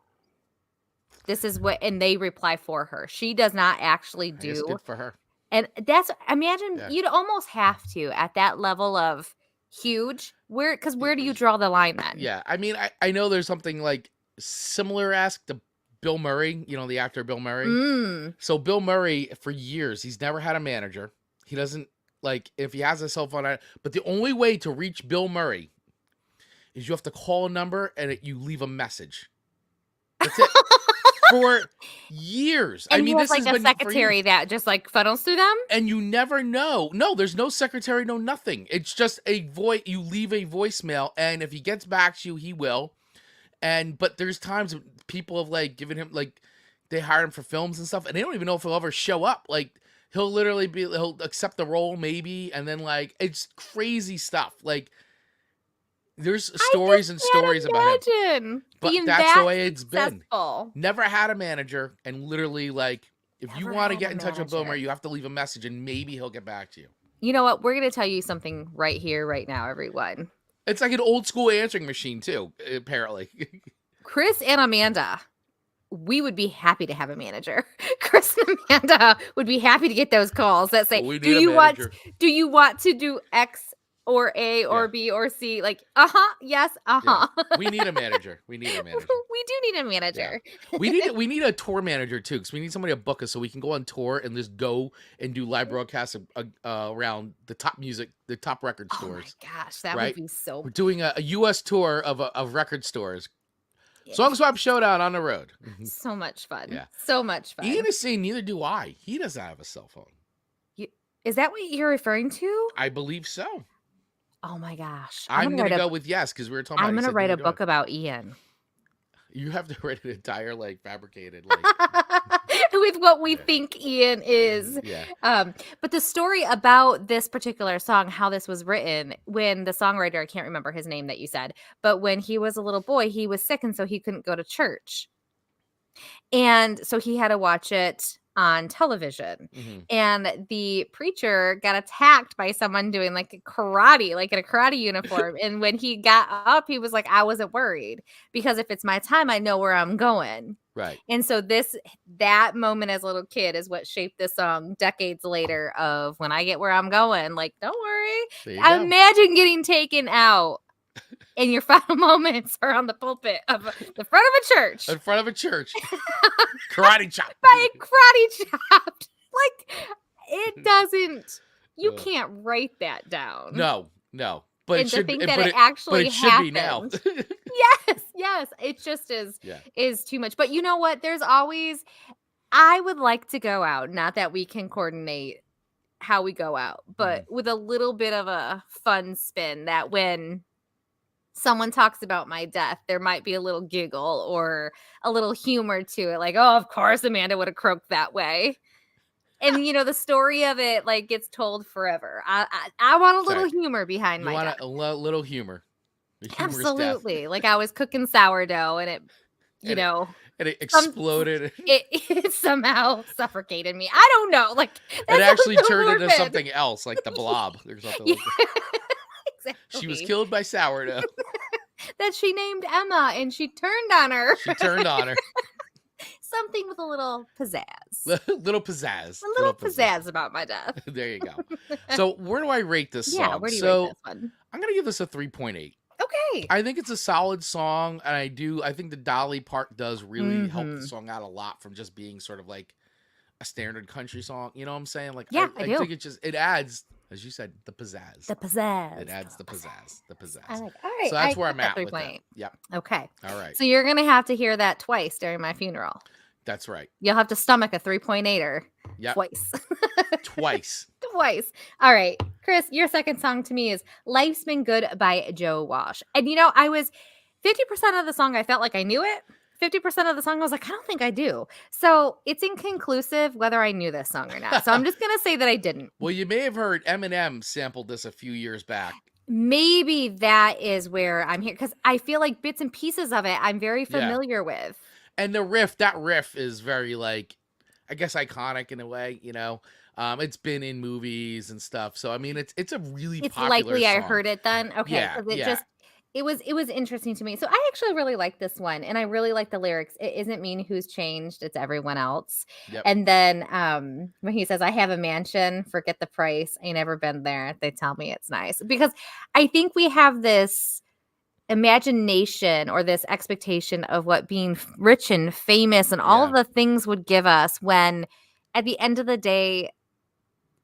This is what, and they reply for her. She does not actually do. It's good for her. And that's, imagine you'd almost have to at that level of huge. Where do you draw the line then? Yeah. I mean, I know there's something like similar-esque to Bill Murray, the actor Bill Murray. So Bill Murray, for years, he's never had a manager. He doesn't, like, if he has a cell phone, but the only way to reach Bill Murray is you have to call a number and you leave a message. That's it. For years. And I mean, this this is has like a been secretary that just like funnels through them. And you never know. No, there's no secretary, no nothing. It's just a voice. You leave a voicemail, and if he gets back to you, he will. But there's times when people have like given him like they hire him for films and stuff, and they don't even know if he'll ever show up. Like he'll accept the role maybe, and then like it's crazy stuff. Like there's stories and stories about him. But that's the way it's been. Never had a manager, and literally like if you want to get in touch with Bill Murray, you have to leave a message, and maybe he'll get back to you. You know what? We're gonna tell you something right here, right now, everyone. It's like an old school answering machine too, apparently. Chris and Amanda, we would be happy to have a manager. Chris and Amanda would be happy to get those calls that say, do you want to do X or A or B or C? Like, yes, Yeah. We need a manager. We do need a manager. Yeah. We need a tour manager too, because we need somebody to book us so we can go on tour and just go and do live broadcasts around the top music, the top record stores. Oh my gosh, that would be so. We're doing a U.S. tour of record stores. Song Swap Showdown on the road. So much fun. Yeah. So much fun. Ian is saying neither do I. He doesn't have a cell phone. Is that what you're referring to? I believe so. Oh my gosh. I'm going to go with yes, because we were talking about I'm going to write a book about Ian. You have to write an entire, like, fabricated, like... with what we think Ian is. Yeah. But the story about this particular song, how this was written, when the songwriter, I can't remember his name that you said, but when he was a little boy, he was sick, and so he couldn't go to church. And so he had to watch it on television. And the preacher got attacked by someone doing like karate, like in a karate uniform. And when he got up, he was like, I wasn't worried because if it's my time, I know where I'm going. Right. And so that moment as a little kid is what shaped the song decades later of when I get where I'm going, like, don't worry. Imagine getting taken out and your final moments are on the pulpit of the front of a church. In front of a church. Karate chop. By a karate chop. Like, it doesn't, you can't write that down. No. No. But And it to should think it- that but it it, actually but it should be now. happened. Yes, it just Yeah. is too much. But you know what? There's always I would like to go out, not that we can coordinate how we go out, but with a little bit of a fun spin that when someone talks about my death, there might be a little giggle or a little humor to it. Like, oh, of course Amanda would have croaked that way. And the story of it like gets told forever. I want a little Sorry. humor behind You my want death. a little humor. A humorous death. Absolutely. Like I was cooking sourdough and it, And it exploded. it somehow suffocated me. I don't know. Like It that's a actually little turned into morbid. something else, like the blob or something Yeah, like that. exactly. She was killed by sourdough. That she named Emma and she turned on her. She turned on her. Something with a little pizzazz. Little pizzazz. A little pizzazz about my death. There you go. So where do I rate this song? Yeah, where do you so rate this one? I'm gonna give this a 3.8. Okay. I think it's a solid song, and I think the Dolly part does really help the song out a lot from just being sort of like a standard country song. You know what I'm saying? Like Yeah, I do. think it adds, as you said, the pizzazz. The pizzazz. It adds the pizzazz. The pizzazz. I like. All right. So that's I where I'm get at that with that. 3.8. Yep. Okay. All right. So you're gonna have to hear that twice during my funeral. That's right. You'll have to stomach a 3.8er Yep. twice. Twice. Twice. All right. Chris, your second song to me is Life's Been Good by Joe Walsh. And I was 50% of the song, I felt like I knew it. 50% of the song, I was like, I don't think I do. So it's inconclusive whether I knew this song or not. So I'm just going to say that I didn't. Well, you may have heard Eminem sampled this a few years back. Maybe that is where I'm here because I feel like bits and pieces of it I'm very familiar with. And that riff is very like, I guess iconic in a way, it's been in movies and stuff. So I mean, it's a really popular likely song. I heard it then. Okay, Yeah, because it was interesting to me. So I actually really like this one, and I really like the lyrics. It isn't me who's changed; it's everyone else. Yep. And then when he says, "I have a mansion, forget the price. Ain't never been there. They tell me it's nice." Because I think we have this imagination or this expectation of what being rich and famous and all of the things would give us when at the end of the day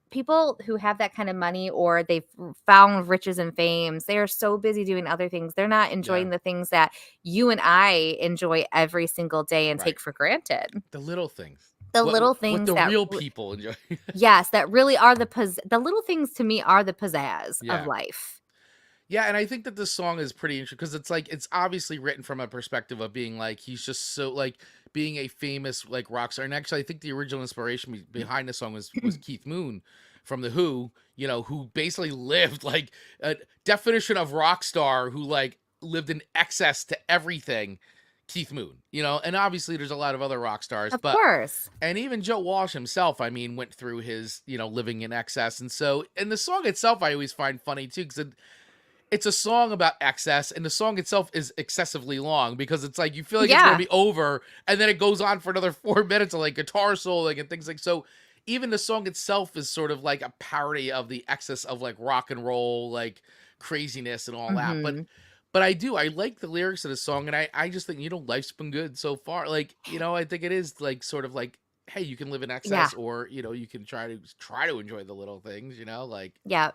people who have that kind of money or they've found riches and fames, they are so busy doing other things. They're not enjoying the things that you and I enjoy every single day and take for granted. The little things. Little things what the that real people enjoy. Yes, that really are the little things to me are the pizzazz of life. Yeah, and I think that this song is pretty interesting because it's obviously written from a perspective of being like he's just so like being a famous like rock star. And actually, I think the original inspiration behind the song was Keith Moon from The Who, who basically lived like a definition of rock star who like lived in excess to everything. Keith Moon, and obviously there's a lot of other rock stars, of course, and even Joe Walsh himself, I mean, went through his, living in excess, and the song itself I always find funny too because it's a song about excess, and the song itself is excessively long because it's like you feel like it's gonna be over, and then it goes on for another 4 minutes of like guitar soloing and things like so. Even the song itself is sort of like a parody of the excess of like rock and roll, like craziness and all that, But I like the lyrics of the song, and I just think, life's been good so far. Like, I think it is like sort of like, hey, you can live in excess or, you can try to enjoy the little things, like. Yeah.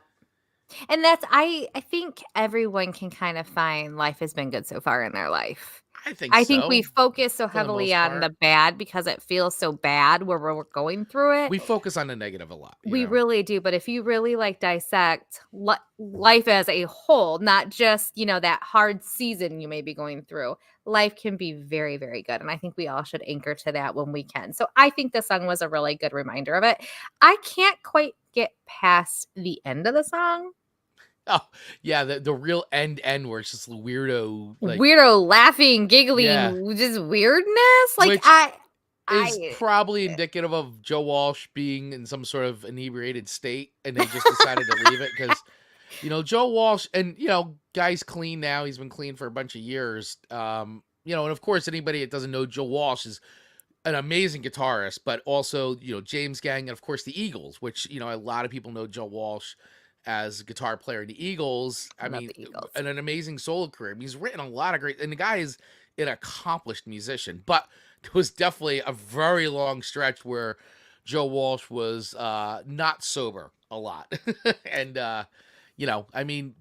And that's, I think everyone can kind of find life has been good so far in their life. I think we focus so heavily on the bad because it feels so bad where we're going through it. We focus on the negative a lot. We really do. But if you really like dissect life as a whole, not just, that hard season you may be going through, life can be very, very good. And I think we all should anchor to that when we can. So I think the song was a really good reminder of it. I can't quite get past the end of the song. Oh, yeah, the real end where it's just weirdo. Like, weirdo laughing, giggling, just weirdness. Like, is probably indicative of Joe Walsh being in some sort of inebriated state, and they just decided to leave it because, Joe Walsh, and, guy's clean now. He's been clean for a bunch of years. And of course, anybody that doesn't know Joe Walsh is an amazing guitarist, but also, James Gang, and of course the Eagles, which, a lot of people know Joe Walsh as a guitar player in the Eagles. I mean, and an amazing solo career. I mean, he's written a lot of great, and the guy is an accomplished musician, but there was definitely a very long stretch where Joe Walsh was not sober a lot. And, I mean,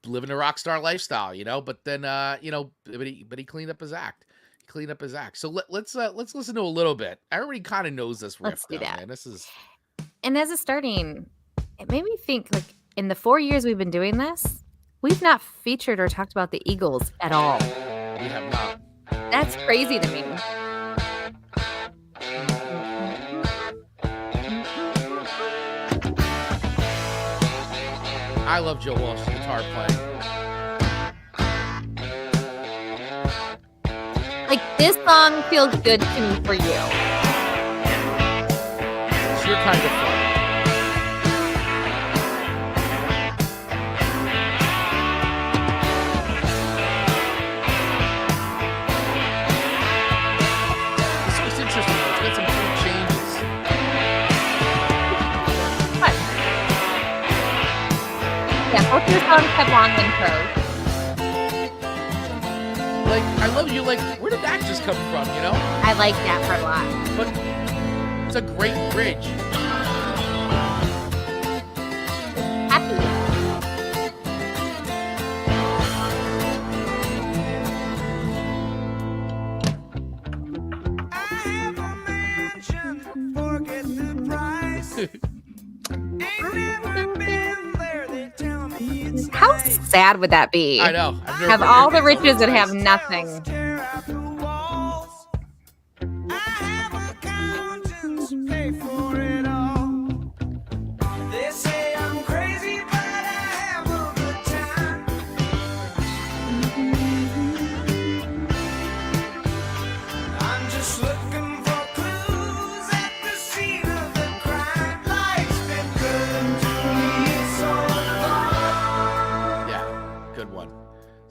living a rock star lifestyle, you know. But then, you know, but he cleaned up his act. He cleaned up his act. So let's listen to a little bit. Everybody kind of knows this riff, Let's do though, that. man. This is. And as a starting, it made me think, like, in the 4 years we've been doing this, we've not featured or talked about the Eagles at all. We have not. That's crazy to me. I love Joe Walsh's guitar playing. Like, this song feels good to me for you. It's your kind of fun. It's interesting. It's got some cool changes. What? Yeah, both your songs have long intros. Like, I love you. Like, where did that just come from? You know? I like that part a lot. But it's a great bridge. Happy. How sad would that be? I know. I've never Have been all there. the riches and have nothing.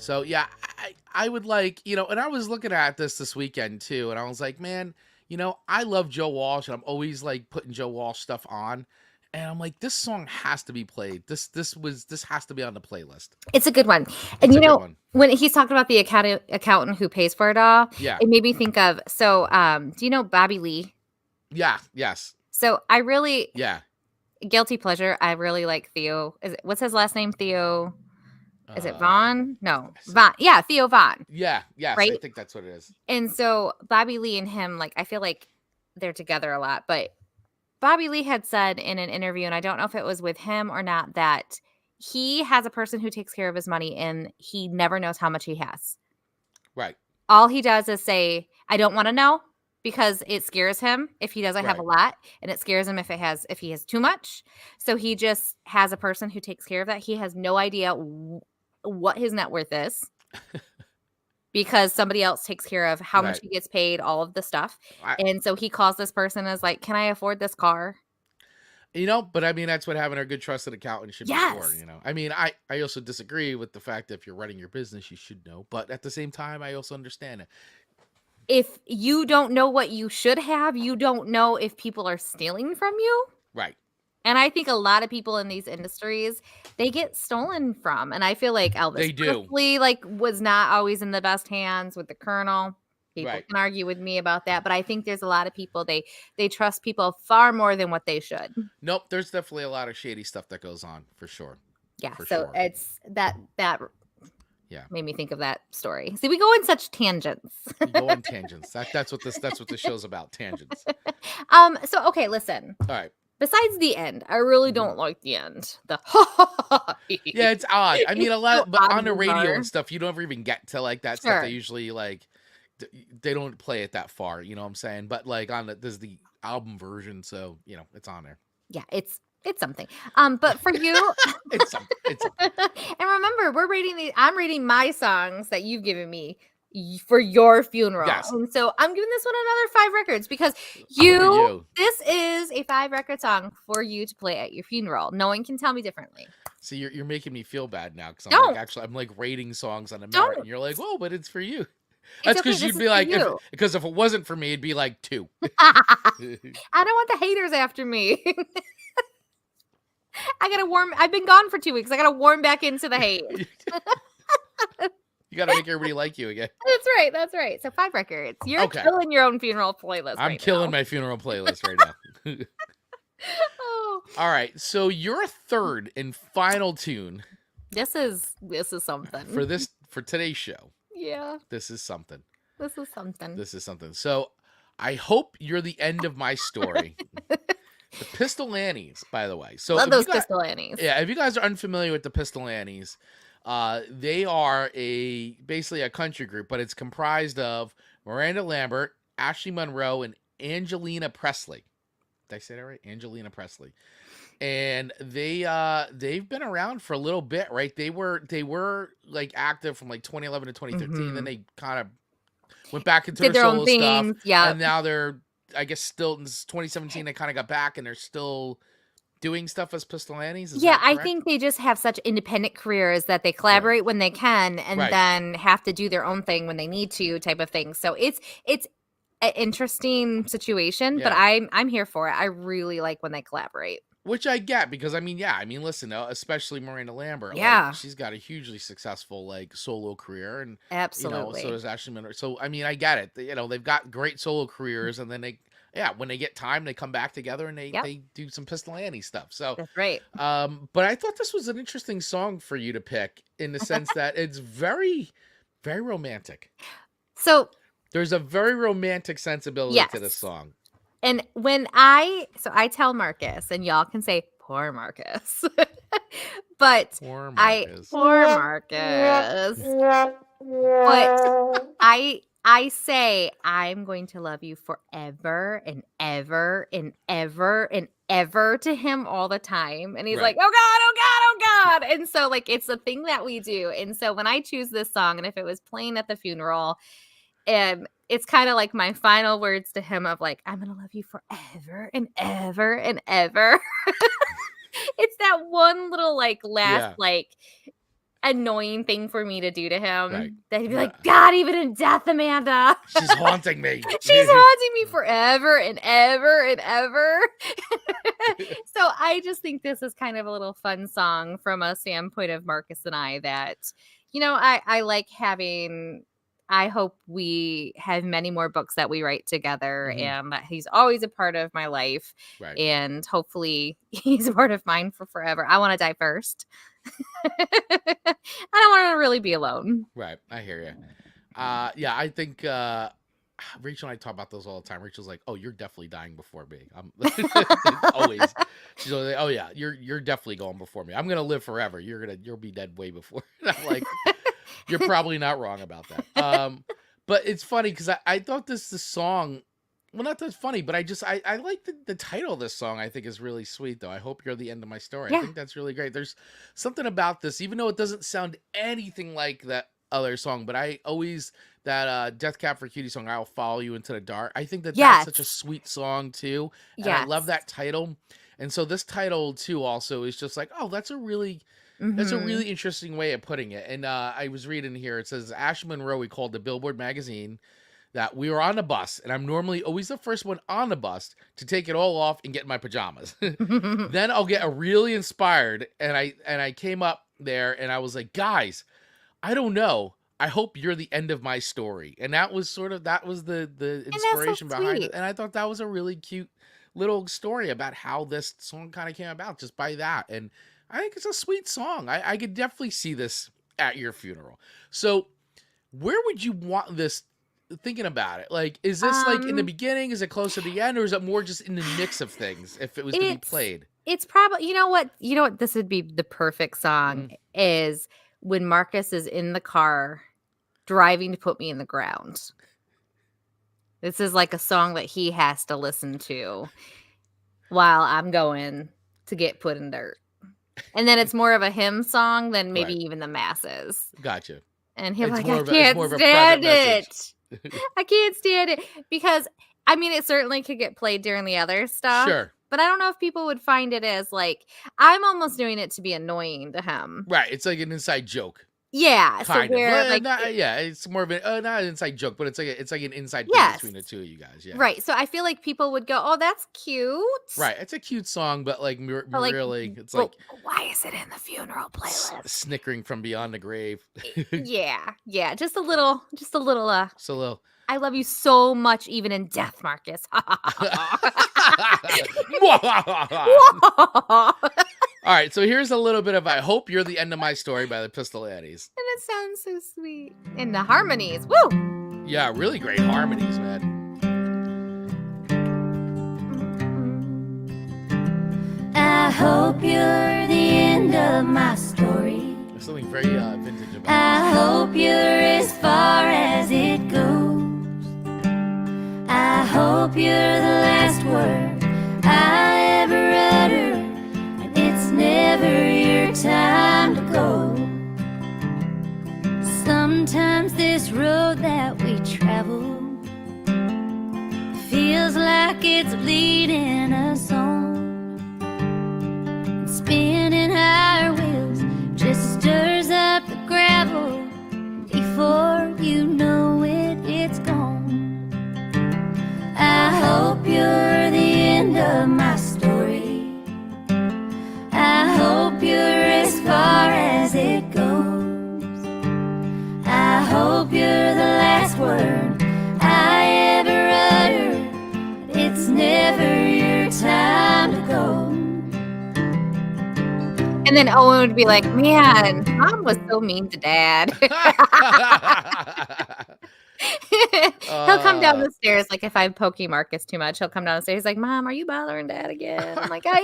So yeah, I would like, you know, and I was looking at this weekend too, and I was like, man, you know, I love Joe Walsh, and I'm always like putting Joe Walsh stuff on, and I'm like, this song has to be played. This has to be on the playlist. It's a good one. And you know, when he's talking about the accountant who pays for it all, yeah, it made me think of, so do you know Bobby Lee? Yeah, yes. So I really, yeah, guilty pleasure, I really like Theo. What's his last name? Theo. Is it Vaughn? No, Vaughn. Yeah, Theo Vaughn. Yeah, yes, right? I think that's what it is. And so Bobby Lee and him, like, I feel like they're together a lot. But Bobby Lee had said in an interview, and I don't know if it was with him or not, that he has a person who takes care of his money, and he never knows how much he has. Right. All he does is say, "I don't want to know," because it scares him if he doesn't have a lot, and it scares him if he has too much. So he just has a person who takes care of that. He has no idea what his net worth is because somebody else takes care of how much he gets paid, all of the stuff. And so he calls this person as like, can I afford this car? You know, but I mean, that's what having a good trusted accountant should be for, you know. I mean, I also disagree with the fact that if you're running your business, you should know. But at the same time, I also understand it. If you don't know what you should have, you don't know if people are stealing from you. Right. And I think a lot of people in these industries, they get stolen from. And I feel like Elvis Presley, like, was not always in the best hands with the Colonel. People can argue with me about that, but I think there's a lot of people, they trust people far more than what they should. Nope, there's definitely a lot of shady stuff that goes on, for sure. Yeah, so it's that made me think of that story. See, we go in such tangents. We go in tangents. That's what this show's about, tangents. So okay, listen. All right. Besides the end, I really don't like the end. Yeah, it's odd. I mean, a lot, but on the radio and stuff, you don't ever even get to like that stuff. They usually like they don't play it that far. You know what I'm saying? But like there's the album version, so you know it's on there. Yeah, it's something. But for you, it's something. It's something. And remember, I'm reading my songs that you've given me for your funeral. Yes. And so I'm giving this one another 5 records because this is a 5-record song for you to play at your funeral. No one can tell me differently. See, you're making me feel bad now because I'm like rating songs on the merit, and you're like, whoa, but it's for you. That's because you'd be like, because if it wasn't for me, it'd be like 2. I don't want the haters after me. I've been gone for 2 weeks. I gotta warm back into the hate. You got to make everybody like you again. That's right. So 5 records. You're killing your own funeral playlist. I'm killing my funeral playlist right now. All right. So your third and final tune This is something. For today's show. Yeah. This is something. This is something. This is something. So I hope you're the end of my story. The Pistol Annies, by the way. So Love those Pistol Annies. Yeah, if you guys are unfamiliar with the Pistol Annies, they are basically a country group, but it's comprised of Miranda Lambert, Ashley Monroe, and Angelina Presley. Did I say that right? Angelina Presley. And they've been around for a little bit, right? They were like active from like 2011 to 2015. Then they kind of went back into their solo stuff. Yeah. And now they're, I guess, still in 2017, they kind of got back and they're still doing stuff as Pistol Annies. Yeah, I think they just have such independent careers that they collaborate when they can and then have to do their own thing when they need to, type of thing. So it's an interesting situation, but I'm here for it. I really like when they collaborate. Which I get because listen, especially Miranda Lambert. Yeah. Like, she's got a hugely successful like solo career, and absolutely, so does Ashley Monroe. So I mean, I get it. They've got great solo careers, and then when they get time, they come back together and they do some Pistol Annie stuff. So that's right. But I thought this was an interesting song for you to pick in the sense that it's very, very romantic. So there's a very romantic sensibility to this song. And when I tell Marcus, and y'all can say poor Marcus, but poor Marcus. But I say I'm going to love you forever and ever and ever and ever to him all the time, and he's like, oh God, oh God, oh God, and so like it's a thing that we do, and so when I choose this song, and if it was playing at the funeral, it's kind of like my final words to him of like, I'm going to love you forever and ever and ever. It's that one little like last like annoying thing for me to do to him that he'd be like, God, even in death, Amanda. She's haunting me. She's haunting me forever and ever and ever. So I just think this is kind of a little fun song from a standpoint of Marcus and I that, I like having... I hope we have many more books that we write together and that he's always a part of my life. Right. And hopefully he's a part of mine for forever. I want to die first. I don't want to really be alone. Right. I hear you. I think Rachel and I talk about those all the time. Rachel's like, oh, you're definitely dying before me. Always. She's always like, oh yeah, you're definitely going before me. I'm going to live forever. You'll be dead way before. And I'm like, you're probably not wrong about that. But it's funny because I thought the song, well, not that funny, but I like the title of this song. I think is really sweet, though. I hope you're the end of my story. I think that's really great. There's something about this, even though it doesn't sound anything like that other song, but I always, that Death Cab for Cutie song, I'll Follow You Into the Dark. I think that's such a sweet song, too. And I love that title. And so this title, too, also is just like, oh, that's a really... That's a really interesting way of putting it. And I was reading here. It says, Ashley Monroe called the Billboard magazine that we were on the bus, and I'm normally always the first one on the bus to take it all off and get in my pajamas. Then I'll get really inspired, and I came up there, and I was like, guys, I don't know. I hope you're the end of my story. And that was the inspiration behind it. And I thought that was a really cute little story about how this song kind of came about just by that. And I think it's a sweet song. I could definitely see this at your funeral. So where would you want this, thinking about it? Like, is this like in the beginning? Is it close to the end? Or is it more just in the mix of things if it was to be played? It's probably, you know what, this would be the perfect song is when Marcus is in the car driving to put me in the ground. This is like a song that he has to listen to while I'm going to get put in dirt. And then it's more of a hymn song than maybe even the masses. Gotcha. And he'll like, I can't stand it. I can't stand it. Because, I mean, it certainly could get played during the other stuff. Sure. But I don't know if people would find it as like, I'm almost doing it to be annoying to him. Right. It's like an inside joke. Yeah. Kind so where, well, like, it's more of an not an inside joke, but it's like an inside thing between the two of you guys. Yeah. Right. So I feel like people would go, "Oh, that's cute." Right. It's a cute song, but like really, it's but like, why is it in the funeral playlist? Snickering from beyond the grave. Yeah. Just a little. So little. I love you so much, even in death, Marcus. All right, so here's a little bit of I Hope You're the End of My Story by the Pistol Annies. And it sounds so sweet. And the harmonies. Woo! Yeah, really great harmonies, man. I hope you're the end of my story. There's something very vintage about I hope you're as far as it goes. I hope you're the last word I ever utter, and it's never your time to go. Sometimes this road that we travel feels like it's leading us on. Spinning our wheels just stirs up the gravel. Before you know it, it's gone. I hope you're the end of my story. I hope you're as far as it goes. I hope you're the last word I ever utter. It's never your time to go. And then Owen would be like, man, Mom was so mean to Dad. He'll come down the stairs, like if I'm poking Marcus too much, he'll come down the stairs. He's like, Mom, are you bothering Dad again? I'm like, I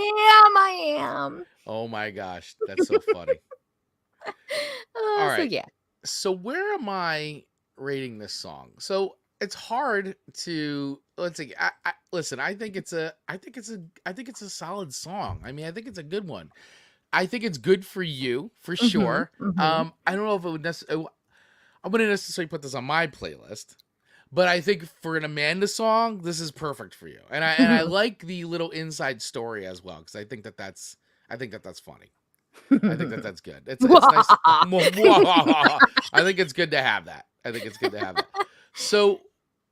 am. Oh my gosh, that's so funny. All So right. yeah. So where am I rating this song? So it's hard to let's see. Listen. I think it's a solid song. I mean, I think it's a good one. I think it's good for you for sure. I don't know if it would necessarily. I wouldn't necessarily put this on my playlist, but I think for an Amanda song, this is perfect for you. And I like the little inside story as well because I think that's funny. I think that's good. It's nice. I think it's good to have that. So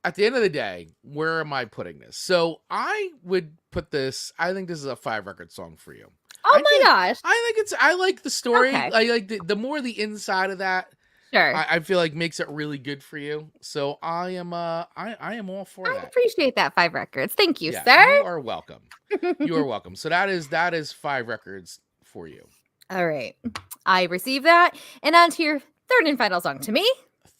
at the end of the day, where am I putting this? So I would put this. I think this is a 5-record song for you. Oh my gosh. I like the story. Okay. I like the more the inside of that. Sure. I feel like makes it really good for you. So I am all for I that. appreciate that 5 records. Thank you, Yeah, sir. you are welcome. You are welcome. So that is 5 records for you. All right. I received that. And on to your third and final song to me.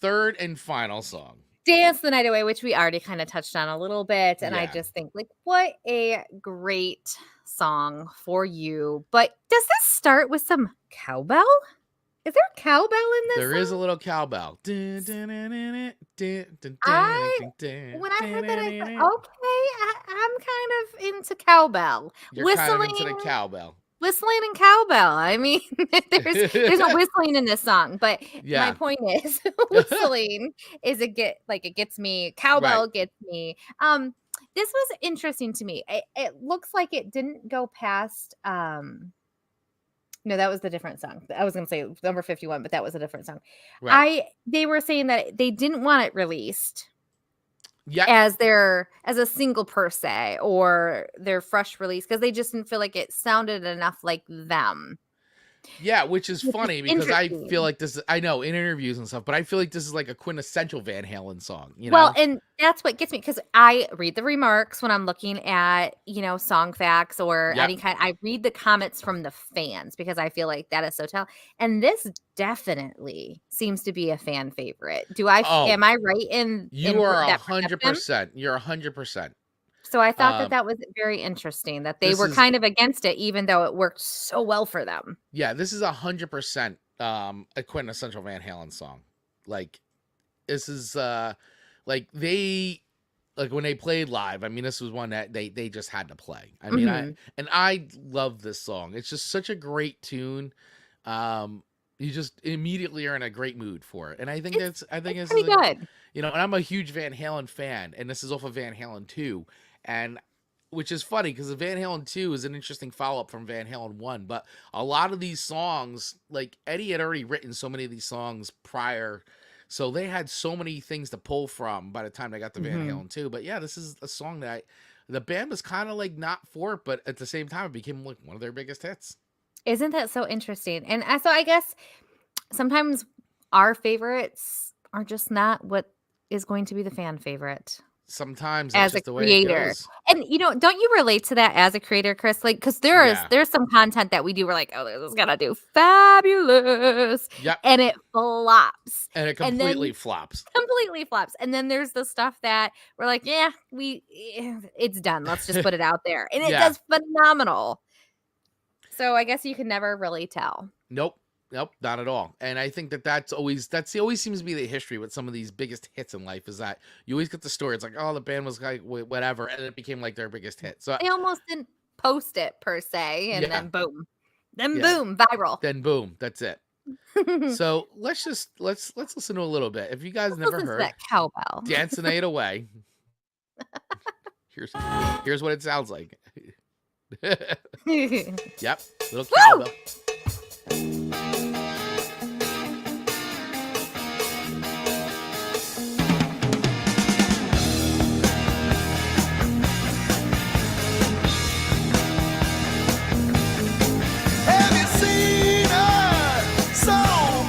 Third and final song. Dance the Night Away, which we already kind of touched on a little bit. And I Yeah. just think, like, what a great song for you. But does this start with some cowbell? Is there cowbell in this There song? is a little cowbell. When When I heard that, I thought, okay, I'm kind of into cowbell. You're kind of into the Whistling. Cowbell. Whistling and cowbell. I mean, there's no whistling in this song, but my Yeah. point is, whistling is it gets me. Cowbell gets me. This was interesting to me. It looks like it didn't go past. No, that was the different song. I was going to say number 51, but that was a different song. Right. They were saying that they didn't want it released Yeah. as a single per se or their fresh release because they just didn't feel like it sounded enough like them. Yeah, which is funny because I interesting. feel like this is, I know in interviews and stuff, but I feel like this is like a quintessential Van Halen song, you know? Well, and that's what gets me because I read the remarks when I'm looking at, song facts or Yep. any kind. I read the comments from the fans because I feel like that is so tell. And this definitely seems to be a fan favorite. Am I right in You are that perception? 100%. You're 100%. So I thought that was very interesting that they This were is- kind of against it, even though it worked so well for them. Yeah, this is 100% a quintessential Van Halen song. Like, this is like when they played live. I mean, this was one that they just had to play. I mean, I love this song. It's just such a great tune. You just immediately are in a great mood for it, and I think it's pretty good. And I'm a huge Van Halen fan, and this is off of Van Halen 2, and which is funny because the Van Halen 2 is an interesting follow-up from Van Halen 1, but a lot of these songs, like Eddie had already written so many of these songs prior, so they had so many things to pull from by the time they got to Van Halen 2. But yeah, this is a song that the band was kind of like not for it, but at the same time it became like one of their biggest hits. Isn't that so interesting? And so I guess sometimes our favorites are just not what is going to be the fan favorite. sometimes as that's a just the way it creator. goes. And don't you relate to that as a creator, Chris? Like, because there's Yeah. some content that we do. We're like, oh, this is gonna do fabulous, Yep. and it flops, And it and then completely flops. completely flops. And then there's the stuff that we're like, yeah, it's done. Let's just put it out there, and it Yeah. does phenomenal. So I guess you can never really tell. Nope, not at all. And I think that always seems to be the history with some of these biggest hits in life, is that you always get the story. It's like, oh, the band was like whatever, and it became like their biggest hit. So They almost didn't post it per se, and Yeah. then boom, Yeah. viral. then boom, that's it. So let's listen to a little bit. If you guys Let's never listen to heard that cowbell. "Dance the Night Away," here's what it sounds like. Yep, little cowbell. Have you seen her? So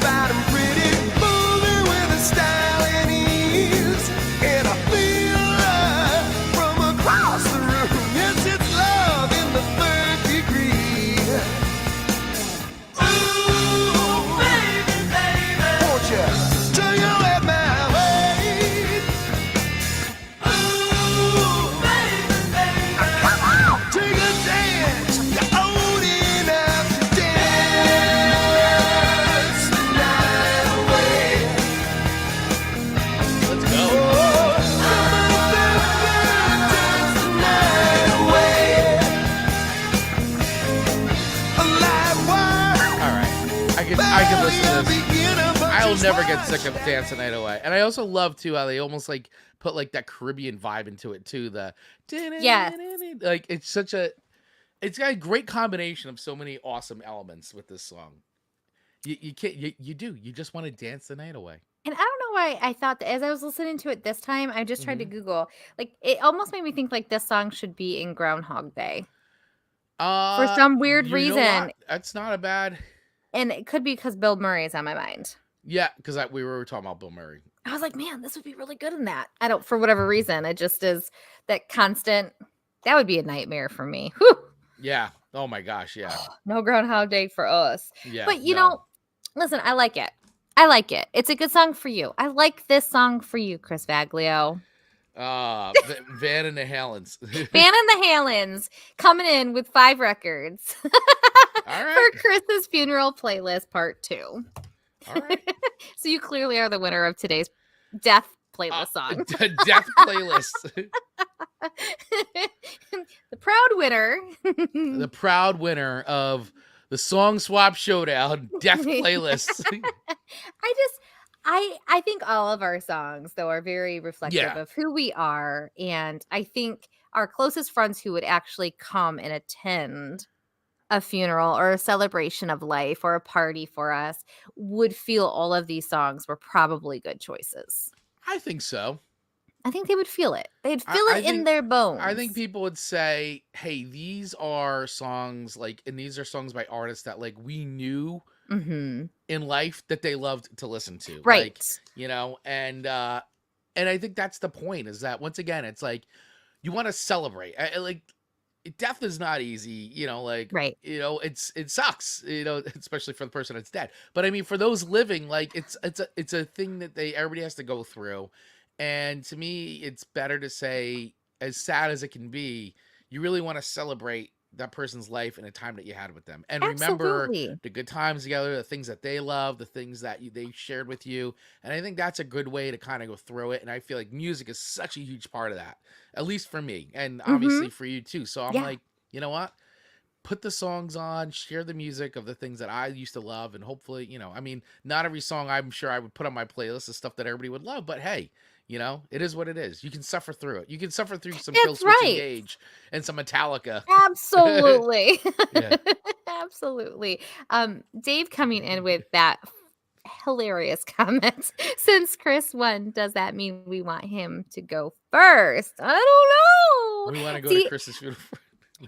bad and pretty, moving with a style and ease. And I feel her from across the room. Yes, it's love in the third degree. Ooh, baby, baby, won't you turn your head my way? Ooh, baby, baby, come on, take a dance. You're old enough to dance the night away. Let's go. Oh, dance the night away. A live wire. All right, I can listen to this. I'll never get sick of "Dance the Night Away." And I also love too how they almost like put like that Caribbean vibe into it too. The Yes. like it's got a great combination of so many awesome elements with this song. You can't you just want to dance the night away. And I don't know why I thought that as I was listening to it this time, I just tried to Google. Like, it almost made me think like this song should be in Groundhog Day for some weird You know reason. what? That's not a bad. And it could be because Bill Murray is on my mind. Yeah, because we were talking about Bill Murray. I was like, man, this would be really good in that. I don't, for whatever reason, it just is that constant. That would be a nightmare for me. Whew. Yeah. Oh my gosh. Yeah. No Groundhog Day for us. Yeah. But you no. know, listen, I like it. I like it. It's a good song for you. I like this song for you, Chris Vaglio. Van and the Halens. Van and the Halens coming in with 5 records All right. for Chris's funeral playlist part 2. All right. So you clearly are the winner of today's death playlist song. Death playlist. The proud winner. The proud winner of the Song Swap Showdown Death playlist. I think all of our songs though are very reflective Yeah. of who we are, and I think our closest friends who would actually come and attend a funeral or a celebration of life or a party for us would feel all of these songs were probably good choices. I think so. I think they would feel it. They'd feel I it in think- their bones. I think people would say, hey, these are songs and these are songs by artists that like we knew Mhm. in life that they loved to listen to. Right. Like, you know, and I think that's the point, is that once again, it's like you want to celebrate. Like, death is not easy, you know, like, Right. you know, it sucks, you know, especially for the person that's dead. But I mean, for those living, like it's a thing that everybody has to go through. And to me, it's better to say, as sad as it can be, you really want to celebrate that person's life and a time that you had with them, and remember Absolutely. the good times together, the things that they love, the things that they shared with you. And I think that's a good way to kind of go through it. And I feel like music is such a huge part of that, at least for me, and obviously for you too. So I'm Yeah. like, you know what? Put the songs on, share the music of the things that I used to love, and hopefully, you know, I mean, not every song I'm sure I would put on my playlist is stuff that everybody would love, but hey, you know, it is what it is. You can suffer through it. You can suffer through some Kill That's Switch right. Engage and some Metallica. Absolutely. Yeah. Absolutely. Dave coming in with that hilarious comment. Since Chris won, does that mean we want him to go first? I don't know. We want to go See, to Chris's funeral.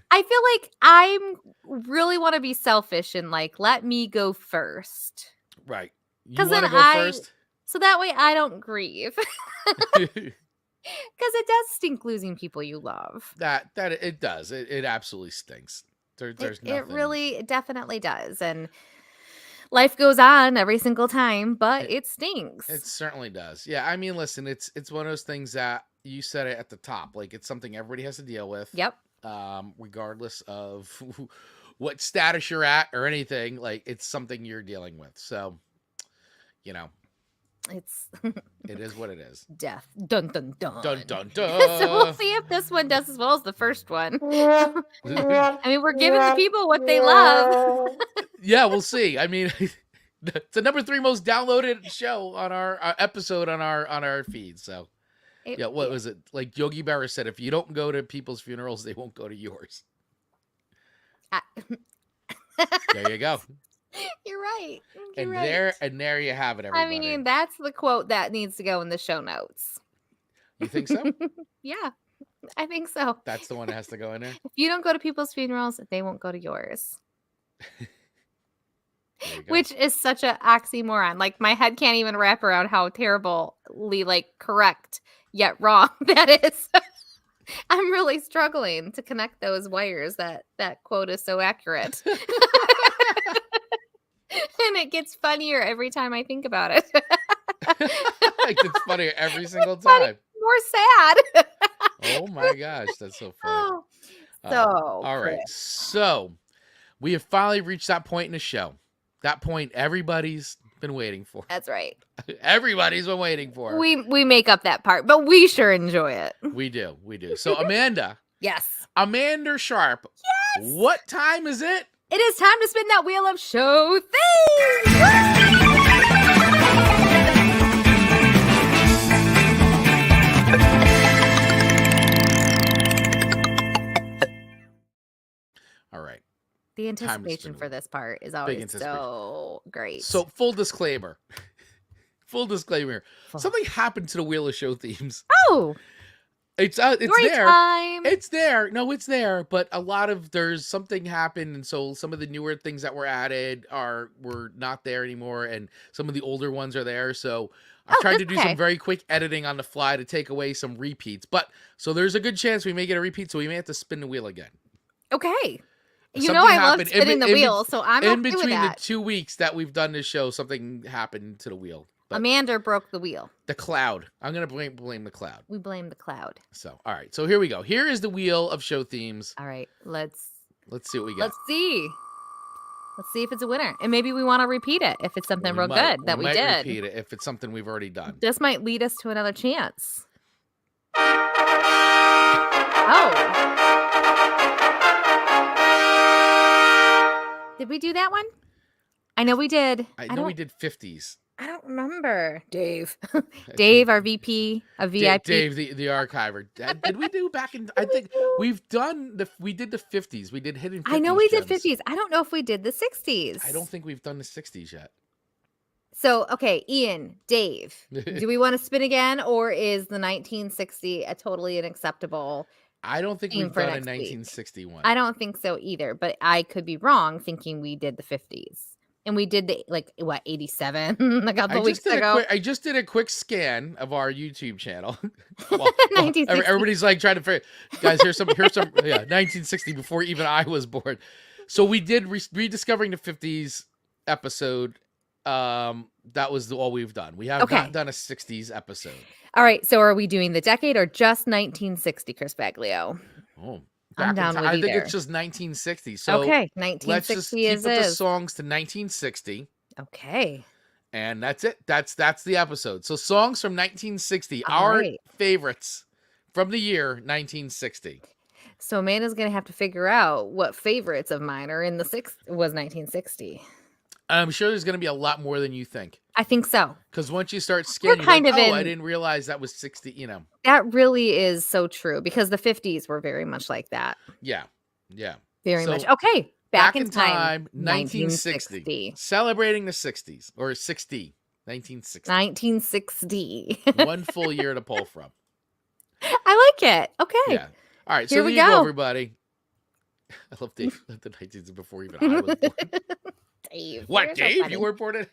I feel like I really want to be selfish and like let me go first. Right. You 'Cause want to then go I- first? So that way I don't grieve. Because it does stink losing people you love. That it does. It absolutely stinks. There's nothing. It really definitely does. And life goes on every single time, but it stinks. It certainly does. Yeah, I mean, listen, it's one of those things that you said it at the top. Like, it's something everybody has to deal with. Yep. Regardless of what status you're at or anything, like, it's something you're dealing with. So, you know, It's it is what it is. death. Dun dun dun. Dun dun dun. So we'll see if this one does as well as the first one. I mean, we're giving the people what they love. Yeah, we'll see. I mean, it's the number 3 most downloaded show on our episode on our feed. So, yeah, what was it? Like Yogi Berra said, if you don't go to people's funerals, they won't go to yours. There you go. You're right. And right. there you have it, everybody. I mean, that's the quote that needs to go in the show notes. You think so? Yeah, I think so. That's the one that has to go in there? If you don't go to people's funerals, they won't go to yours. Which is such an oxymoron. Like, my head can't even wrap around how terribly, like, correct yet wrong that is. I'm really struggling to connect those wires. That quote is so accurate. And it gets funnier every time I think about it. Like, it's funnier every single time. More sad. Oh my gosh, that's so funny. All right. Chris. So we have finally reached that point in the show. That point everybody's been waiting for. That's right. Everybody's been waiting for. We make up that part, but we sure enjoy it. We do. So Amanda. Yes. Amanda Sharp. Yes. What time is it? It is time to spin that wheel of show things. All right. The anticipation for this part is always so great. So, full disclaimer. Something happened to the Wheel of Show themes. Oh. It's Story there. Time. It's there. No, it's there. But there's something happened, and so some of the newer things that were added were not there anymore, and some of the older ones are there. So I've tried to do some very quick editing on the fly to take away some repeats. But so there's a good chance we may get a repeat, so we may have to spin the wheel again. Okay. Something I love spinning the wheel, so I'm okay with that. In between the 2 weeks that we've done this show, something happened to the wheel. But Amanda broke the wheel. The cloud. I'm going to blame the cloud. We blame the cloud. So, all right. So here we go. Here is the Wheel of Show themes. All right. Let's see what we got. Let's see if it's a winner. And maybe we want to repeat it if it's something real good that we did. Might repeat it if it's something we've already done. This might lead us to another chance. Oh. Did we do that one? I know we did. I know we did 50s. I don't remember. Dave. Dave, our VP, a VIP. Dave, the archiver. Did we do back in, I think we did the 50s. We did hidden 50s. I know we did 50s. I don't know if we did the 60s. I don't think we've done the 60s yet. So, okay, Ian, Dave, do we want to spin again, or is the 1960 a totally unacceptable? I don't think we've done a 1961. I don't think so either, but I could be wrong thinking we did the 50s. And we did the 87 a couple weeks ago. I just did a quick scan of our YouTube channel. Well, everybody's like trying to figure, guys, here's some 1960 before even I was born. So we did rediscovering the 50s episode. That was all we've done. We have not done a 60s episode. All right. So are we doing the decade or just 1960, Chris Baglio? Oh, I'm down with I think it's just 1960. So okay, 1960 let's just keep the songs to 1960. Okay. And that's it. That's the episode. So songs from 1960, our favorites from the year 1960. So Amanda's going to have to figure out what favorites of mine are in the was 1960. I'm sure there's going to be a lot more than you think. I think so. Because once you start scanning, I didn't realize that was 60, That really is so true because the 50s were very much like that. Yeah. Very much. Okay. Back in time 1960. Celebrating the 60s. Or 1960. 1960. One full year to pull from. I like it. Okay. Yeah. All right. Here so we there you go, go, everybody. I love Dave. The 1960s before even I was born. Dave. What, Dave? You were born in?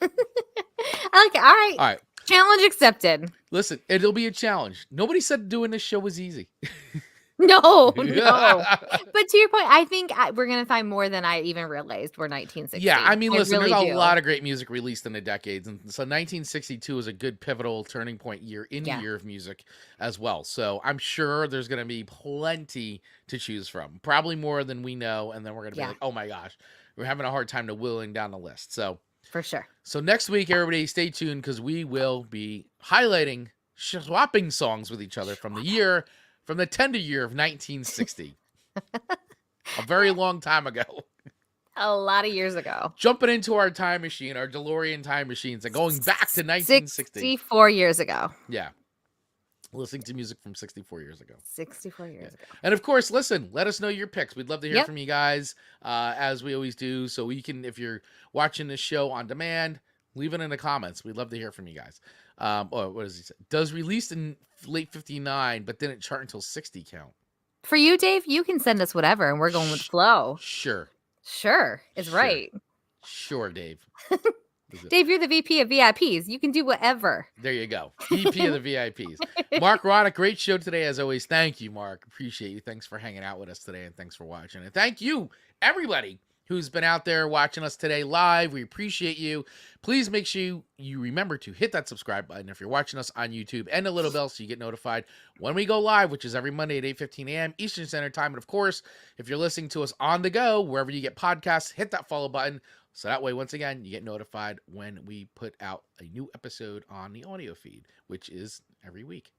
I like it. All right. Challenge accepted. Listen, it'll be a challenge. Nobody said doing this show was easy. No. But to your point, I think we're going to find more than I even realized were 1960. Yeah, I mean, listen, really there's a do. lot of great music released in the decades. And so 1962 is a good pivotal turning point year in the year of music as well. So I'm sure there's going to be plenty to choose from. Probably more than we know. And then we're going to be like, oh my gosh, we're having a hard time to whittling down the list. So for sure. So next week, everybody stay tuned because we will be highlighting, swapping songs with each other from the tender year of 1960. A very long time ago. A lot of years ago. Jumping into our time machine, our DeLorean time machines, and going back to 1960. 64 years ago. Yeah. Listening to music from 64 years ago. 64 years ago. And of course, listen, let us know your picks. We'd love to hear from you guys, as we always do. So we can, if you're watching this show on demand, leave it in the comments. We'd love to hear from you guys. What does he say? Does released in late 59, but didn't chart until 60 count? For you, Dave, you can send us whatever, and we're going with flow. Sure. Sure is right. Sure, Dave. Dave, you're the VP of VIPs. You can do whatever. There you go. VP of the VIPs. Mark Roddick, great show today as always. Thank you, Mark. Appreciate you. Thanks for hanging out with us today, and thanks for watching. And thank you, everybody who's been out there watching us today live. We appreciate you. Please make sure you remember to hit that subscribe button if you're watching us on YouTube, and the little bell so you get notified when we go live, which is every Monday at 8:15 a.m. Eastern Standard Time. And of course, if you're listening to us on the go, wherever you get podcasts, hit that follow button. So that way, once again, you get notified when we put out a new episode on the audio feed, which is every week.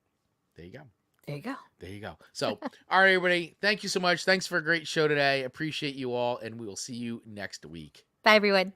There you go. There you go. There you go. So, all right, everybody. Thank you so much. Thanks for a great show today. Appreciate you all, and we will see you next week. Bye, everyone.